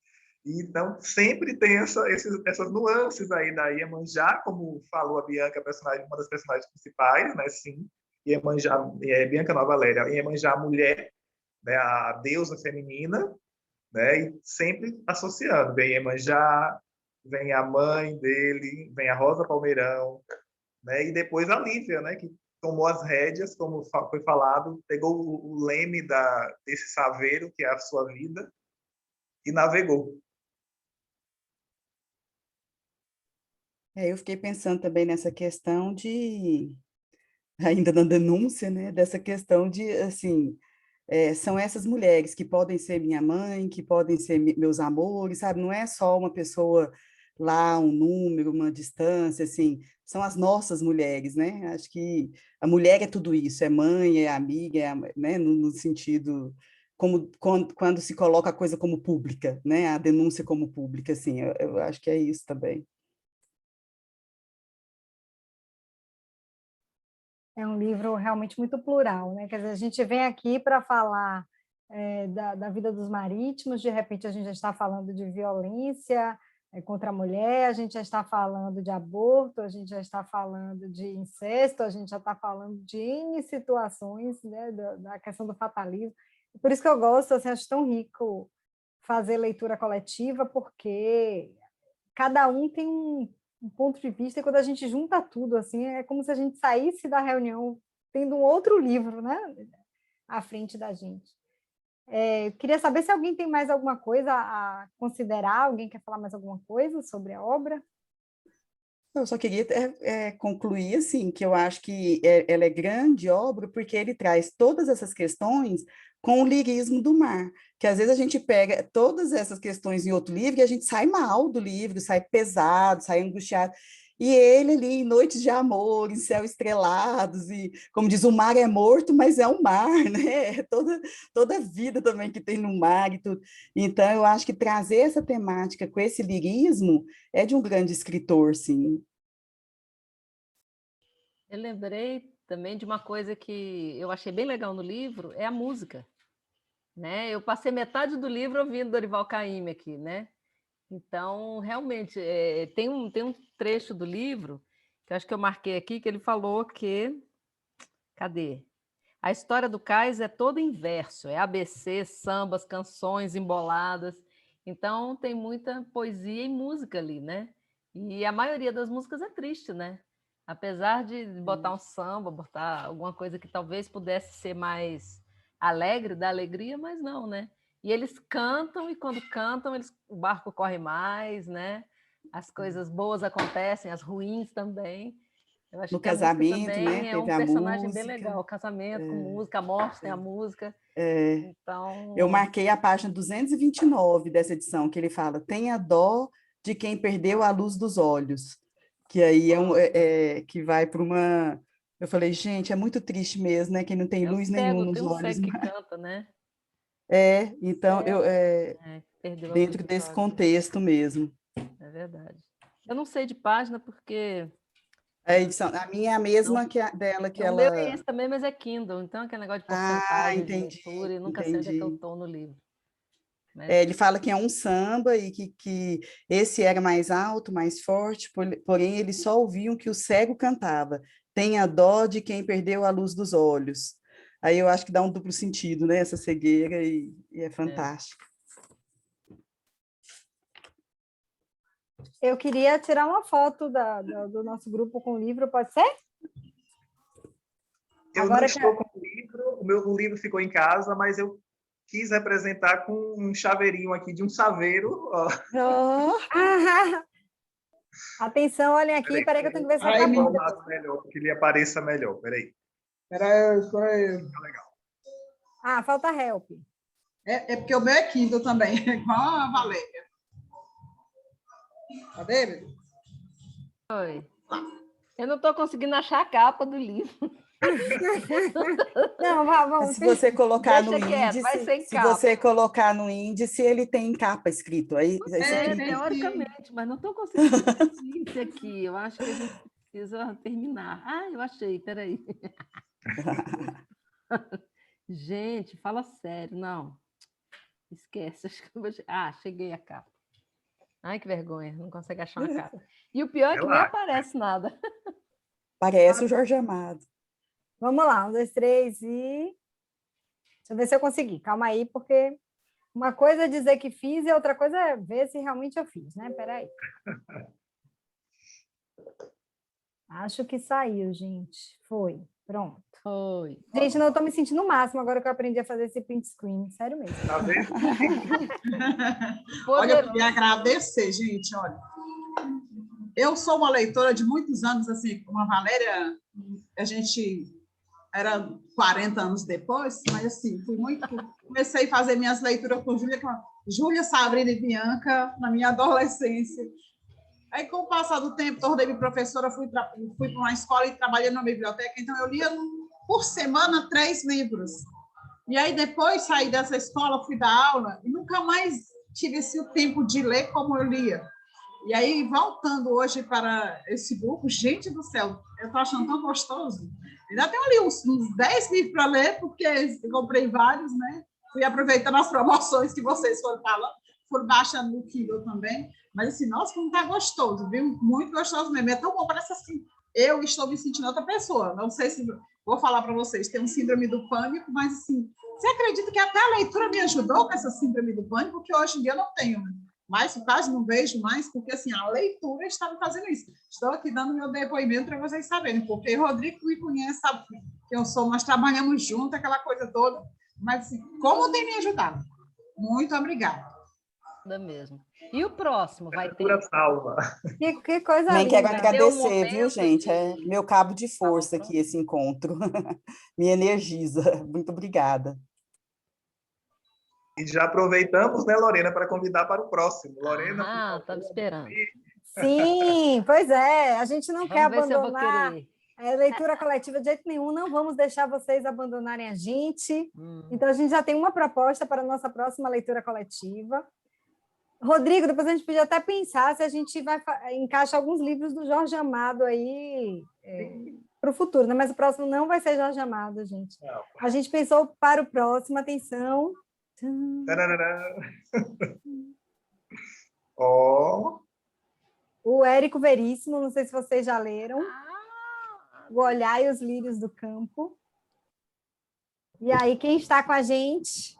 E, então, sempre tem essas nuances aí da Iemanjá, como falou a Bianca, uma das personagens principais, né? Sim, Iemanjá, Bianca Nova Valéria, Iemanjá, a mulher, né? A deusa feminina, né? E sempre associando, vem Iemanjá, vem a mãe dele, vem a Rosa Palmeirão, né? E depois a Lívia, né? Que tomou as rédeas, como foi falado, pegou o leme desse saveiro, que é a sua vida, e navegou. Eu fiquei pensando também nessa questão ainda na denúncia, né, dessa questão de, assim, são essas mulheres que podem ser minha mãe, que podem ser meus amores, sabe? Não é só uma pessoa lá, um número, uma distância, assim, são as nossas mulheres, né? Acho que a mulher é tudo isso, é mãe, é amiga, né? No sentido, como quando se coloca a coisa como pública, né? A denúncia como pública, assim, eu acho que é isso também. É um livro realmente muito plural, né? Quer dizer, a gente vem aqui para falar da vida dos marítimos, de repente a gente já está falando de violência contra a mulher, a gente já está falando de aborto, a gente já está falando de incesto, a gente já está falando de N situações, né, da questão do fatalismo. Por isso que eu gosto, assim, acho tão rico fazer leitura coletiva, porque cada um tem um ponto de vista, e quando a gente junta tudo, assim, é como se a gente saísse da reunião tendo um outro livro, né, à frente da gente. Eu queria saber se alguém tem mais alguma coisa a considerar, alguém quer falar mais alguma coisa sobre a obra? Eu só queria concluir, assim, que eu acho que ela é grande obra porque ele traz todas essas questões com o lirismo do mar, que às vezes a gente pega todas essas questões em outro livro e a gente sai mal do livro, sai pesado, sai angustiado, e ele ali, em Noites de Amor, em Céu Estrelados, e como diz, o mar é morto, mas é um mar, né? Toda a vida também que tem no mar e tudo. Então, eu acho que trazer essa temática com esse lirismo é de um grande escritor, sim. Eu lembrei também de uma coisa que eu achei bem legal no livro, é a música, né? Eu passei metade do livro ouvindo Dorival Caymmi aqui, né? Então, realmente, tem um trecho do livro, que eu acho que eu marquei aqui, que ele falou que... Cadê? A história do cais é toda em verso, é ABC, sambas, canções emboladas. Então, tem muita poesia e música ali, né? E a maioria das músicas é triste, né? Apesar de botar um samba, botar alguma coisa que talvez pudesse ser mais alegre, da alegria, mas não, né? E eles cantam, e quando cantam, o barco corre mais, né? As coisas boas acontecem, as ruins também. Eu acho No que a música casamento, né? também é um Teve a personagem bem música. legal. O casamento com música, a morte tem a música. Eu Então, marquei a página 229 dessa edição, que ele fala: tenha dó de quem perdeu a luz dos olhos. Que aí que vai para uma... Eu falei, gente, é muito triste mesmo, né? Quem não tem é o luz nenhuma cego, nos tem um olhos. cego que canta, né? Então, Perdeu a luz dentro dos desse olhos. contexto mesmo. É verdade. Eu não sei de página porque... A edição, a minha é a mesma não, que a dela, que o meu ela... é esse também, mas é Kindle. Então, aquele negócio de Ah, porcentagem de entendi, leitura, e nunca sei onde é que eu entendi. estou no livro. Mas Ele fala que é um samba e que esse era mais alto, mais forte, porém eles só ouviam que o cego cantava. Tenha dó de quem perdeu a luz dos olhos. Aí eu acho que dá um duplo sentido, né? Essa cegueira, e é fantástico. Eu queria tirar uma foto do nosso grupo com o livro, pode ser? Eu não estou com o livro, o livro ficou em casa, mas eu quis representar com um chaveirinho aqui de um saveiro. Atenção, olhem aqui, peraí que eu tenho que ver se acabou. Melhor, que ele apareça melhor, peraí. Peraí. Fica legal. Falta help. É porque o meu é Kindle também, igual a Valéria. Cadê, meu? Oi. Eu não estou conseguindo achar a capa do livro. Não, vamos. Se você colocar no quieto, vai índice, sem se capa. você colocar no índice, ele tem capa escrito. Aí, Teoricamente, mas não estou conseguindo ver o índice aqui. Eu acho que a gente precisa terminar. Eu achei, peraí. Gente, fala sério, não. Esquece. Cheguei a capa. Ai, que vergonha, não consegue achar uma capa. E o pior é que nem aparece nada. Parece o Jorge Amado. Vamos lá, 1, 2, 3 e... Deixa eu ver se eu consegui. Calma aí, porque uma coisa é dizer que fiz e outra coisa é ver se realmente eu fiz, né? Peraí. Acho que saiu, gente. Foi. Pronto. Foi. Gente, não estou me sentindo o máximo agora que eu aprendi a fazer esse print screen. Sério mesmo. Tá vendo? Olha, eu queria agradecer, gente, olha. eu sou uma leitora de muitos anos, assim, como a Valéria, a gente era 40 anos depois, mas assim, comecei a fazer minhas leituras com Júlia, Sabrina e Bianca na minha adolescência. Aí, com o passar do tempo, tornei-me professora, fui para uma escola e trabalhei na biblioteca, então eu lia por semana 3 livros. E aí, depois, saí dessa escola, fui dar aula e nunca mais tive esse tempo de ler como eu lia. E aí, voltando hoje para esse grupo, gente do céu, eu estou achando tão gostoso. Ainda tenho ali uns 10 livros para ler, porque eu comprei vários, né? Fui aproveitando as promoções que vocês foram falando, foram baixando no Kindle também. Mas, assim, nossa, como está gostoso, viu? Muito gostoso mesmo. É tão bom, parece assim, eu estou me sentindo outra pessoa. Não sei se vou falar para vocês, tem um síndrome do pânico, mas, assim, você acredita que até a leitura me ajudou com essa síndrome do pânico? Porque hoje em dia eu não tenho mais, quase não vejo mais, porque, assim, a leitura está me fazendo isso. Estou aqui dando meu depoimento para vocês saberem, porque o Rodrigo me conhece, sabe que eu sou, nós trabalhamos juntos, aquela coisa toda, mas, assim, como tem me ajudado? Muito obrigada. Mesmo. E o próximo vai ter? Salva. Que coisa Também linda. quero agradecer, viu, gente? É meu cabo de força aqui, esse encontro. Me energiza. Muito obrigada. E já aproveitamos, né, Lorena, para convidar para o próximo. Lorena, estava esperando. Sim, pois é. A gente não quer ver se eu vou abandonar querer. a leitura coletiva de jeito nenhum. Não vamos deixar vocês abandonarem a gente. Então, a gente já tem uma proposta para a nossa próxima leitura coletiva. Rodrigo, depois a gente podia até pensar se a gente vai encaixar alguns livros do Jorge Amado aí para o futuro, né? Mas o próximo não vai ser Jorge Amado, gente. Não. A gente pensou para o próximo, atenção. Oh. O Érico Veríssimo, não sei se vocês já leram. O Olhar e os Lírios do Campo. E aí, quem está com a gente?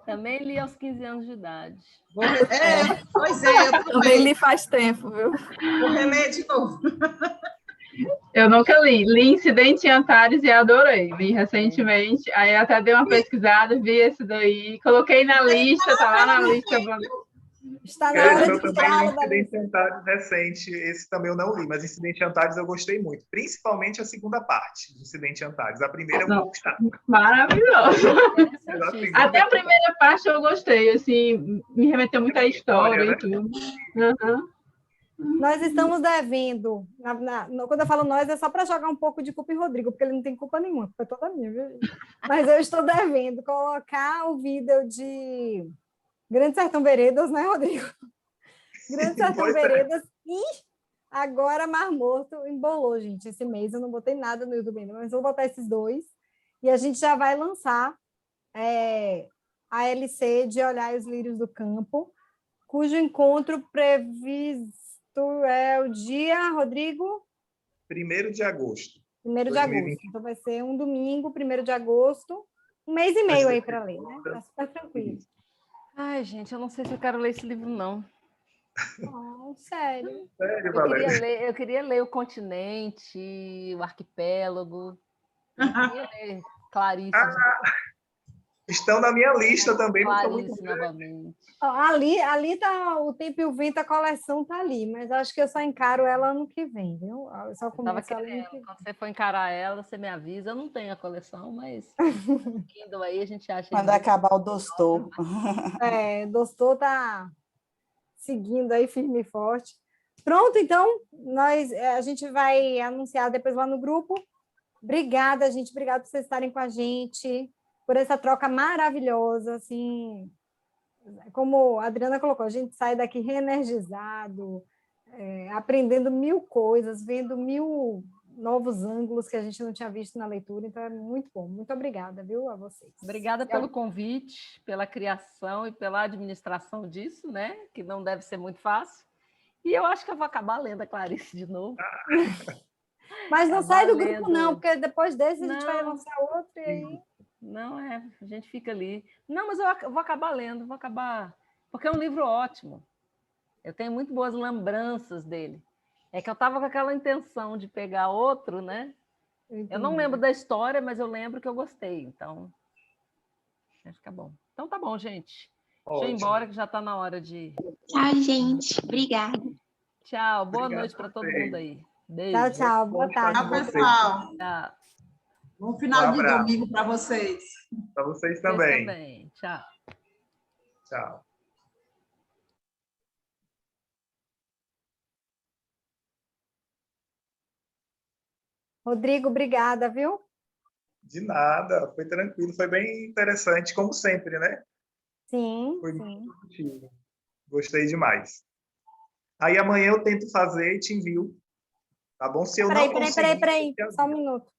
Também li aos 15 anos de idade. Pois é, eu também li faz tempo, viu? Vou reler de novo. Eu nunca li. Li Incidente em Antares e adorei. Li recentemente. Aí até dei uma pesquisada, vi esse daí. Coloquei na lista, tá lá na lista. Está na hora de tirar Incidente em Antares recente. Esse também eu não li, mas Incidente em Antares eu gostei muito. Principalmente a segunda parte de Incidente em Antares. A primeira é um pouco chata. Maravilhoso. Até a primeira parte eu gostei. Assim, me remeteu muito à história, né? E tudo. Nós estamos devendo, quando eu falo nós, é só para jogar um pouco de culpa em Rodrigo, porque ele não tem culpa nenhuma, culpa é toda minha, viu? Mas eu estou devendo colocar o vídeo de Grande Sertão Veredas, né, Rodrigo? Grande Sertão Veredas e agora Mar Morto embolou, gente. Esse mês eu não botei nada no YouTube ainda, mas vou botar esses dois e a gente já vai lançar a LC de Olhar os Lírios do Campo, cujo encontro previsto é o dia, Rodrigo? 1º de agosto. 1º de agosto. Então, vai ser um domingo, 1º de agosto. Um mês e meio aí para ler, né? Tá super tranquilo. Ai, gente, eu não sei se eu quero ler esse livro, não. Oh, sério? Eu queria ler O Continente, O Arquipélago. Eu queria ler Clarice. Estão na minha lista também. Clarice novamente. Ali tá o Tempo e o Vento, a coleção tá ali, mas acho que eu só encaro ela ano que vem, viu? Eu só começo ela ano que vem. Quando você for encarar ela, você me avisa. Eu não tenho a coleção, mas Kindle aí a gente acha. Quando acabar o Dostô. Dostô tá seguindo aí firme e forte. Pronto, então, a gente vai anunciar depois lá no grupo. Obrigada, gente. Obrigada por vocês estarem com a gente, por essa troca maravilhosa, assim, como a Adriana colocou, a gente sai daqui reenergizado, aprendendo 1000 coisas, vendo 1000 novos ângulos que a gente não tinha visto na leitura, então é muito bom. Muito obrigada, viu, a vocês. Obrigada pelo convite, pela criação e pela administração disso, né, que não deve ser muito fácil. E eu acho que eu vou acabar lendo a Clarice de novo. Mas não sai do grupo, não, porque depois desse a gente vai lançar outro e aí... Não, a gente fica ali. Não, mas eu vou acabar lendo, porque é um livro ótimo. Eu tenho muito boas lembranças dele. É que eu estava com aquela intenção de pegar outro, né? Eu não lembro da história, mas eu lembro que eu gostei, então vai ficar bom. Então tá bom, gente. Deixa eu ir Ótimo. embora, que já está na hora de... Tchau, gente. Obrigada. Tchau, boa Obrigado noite para a todo vocês. mundo aí. Tchau, Beijo. tchau. Boa Bom estar tarde. com Tchau, vocês. pessoal. Tchau. Bom final Um de abraço. domingo para vocês. Para vocês Vocês também. também. Tchau. Tchau. Rodrigo, obrigada, viu? De nada, foi tranquilo, foi bem interessante, como sempre, né? Sim, Foi sim. muito positivo. Gostei demais. Aí amanhã eu tento fazer e te envio, tá bom? Se eu não conseguir, eu te Peraí, aviso. só um minuto.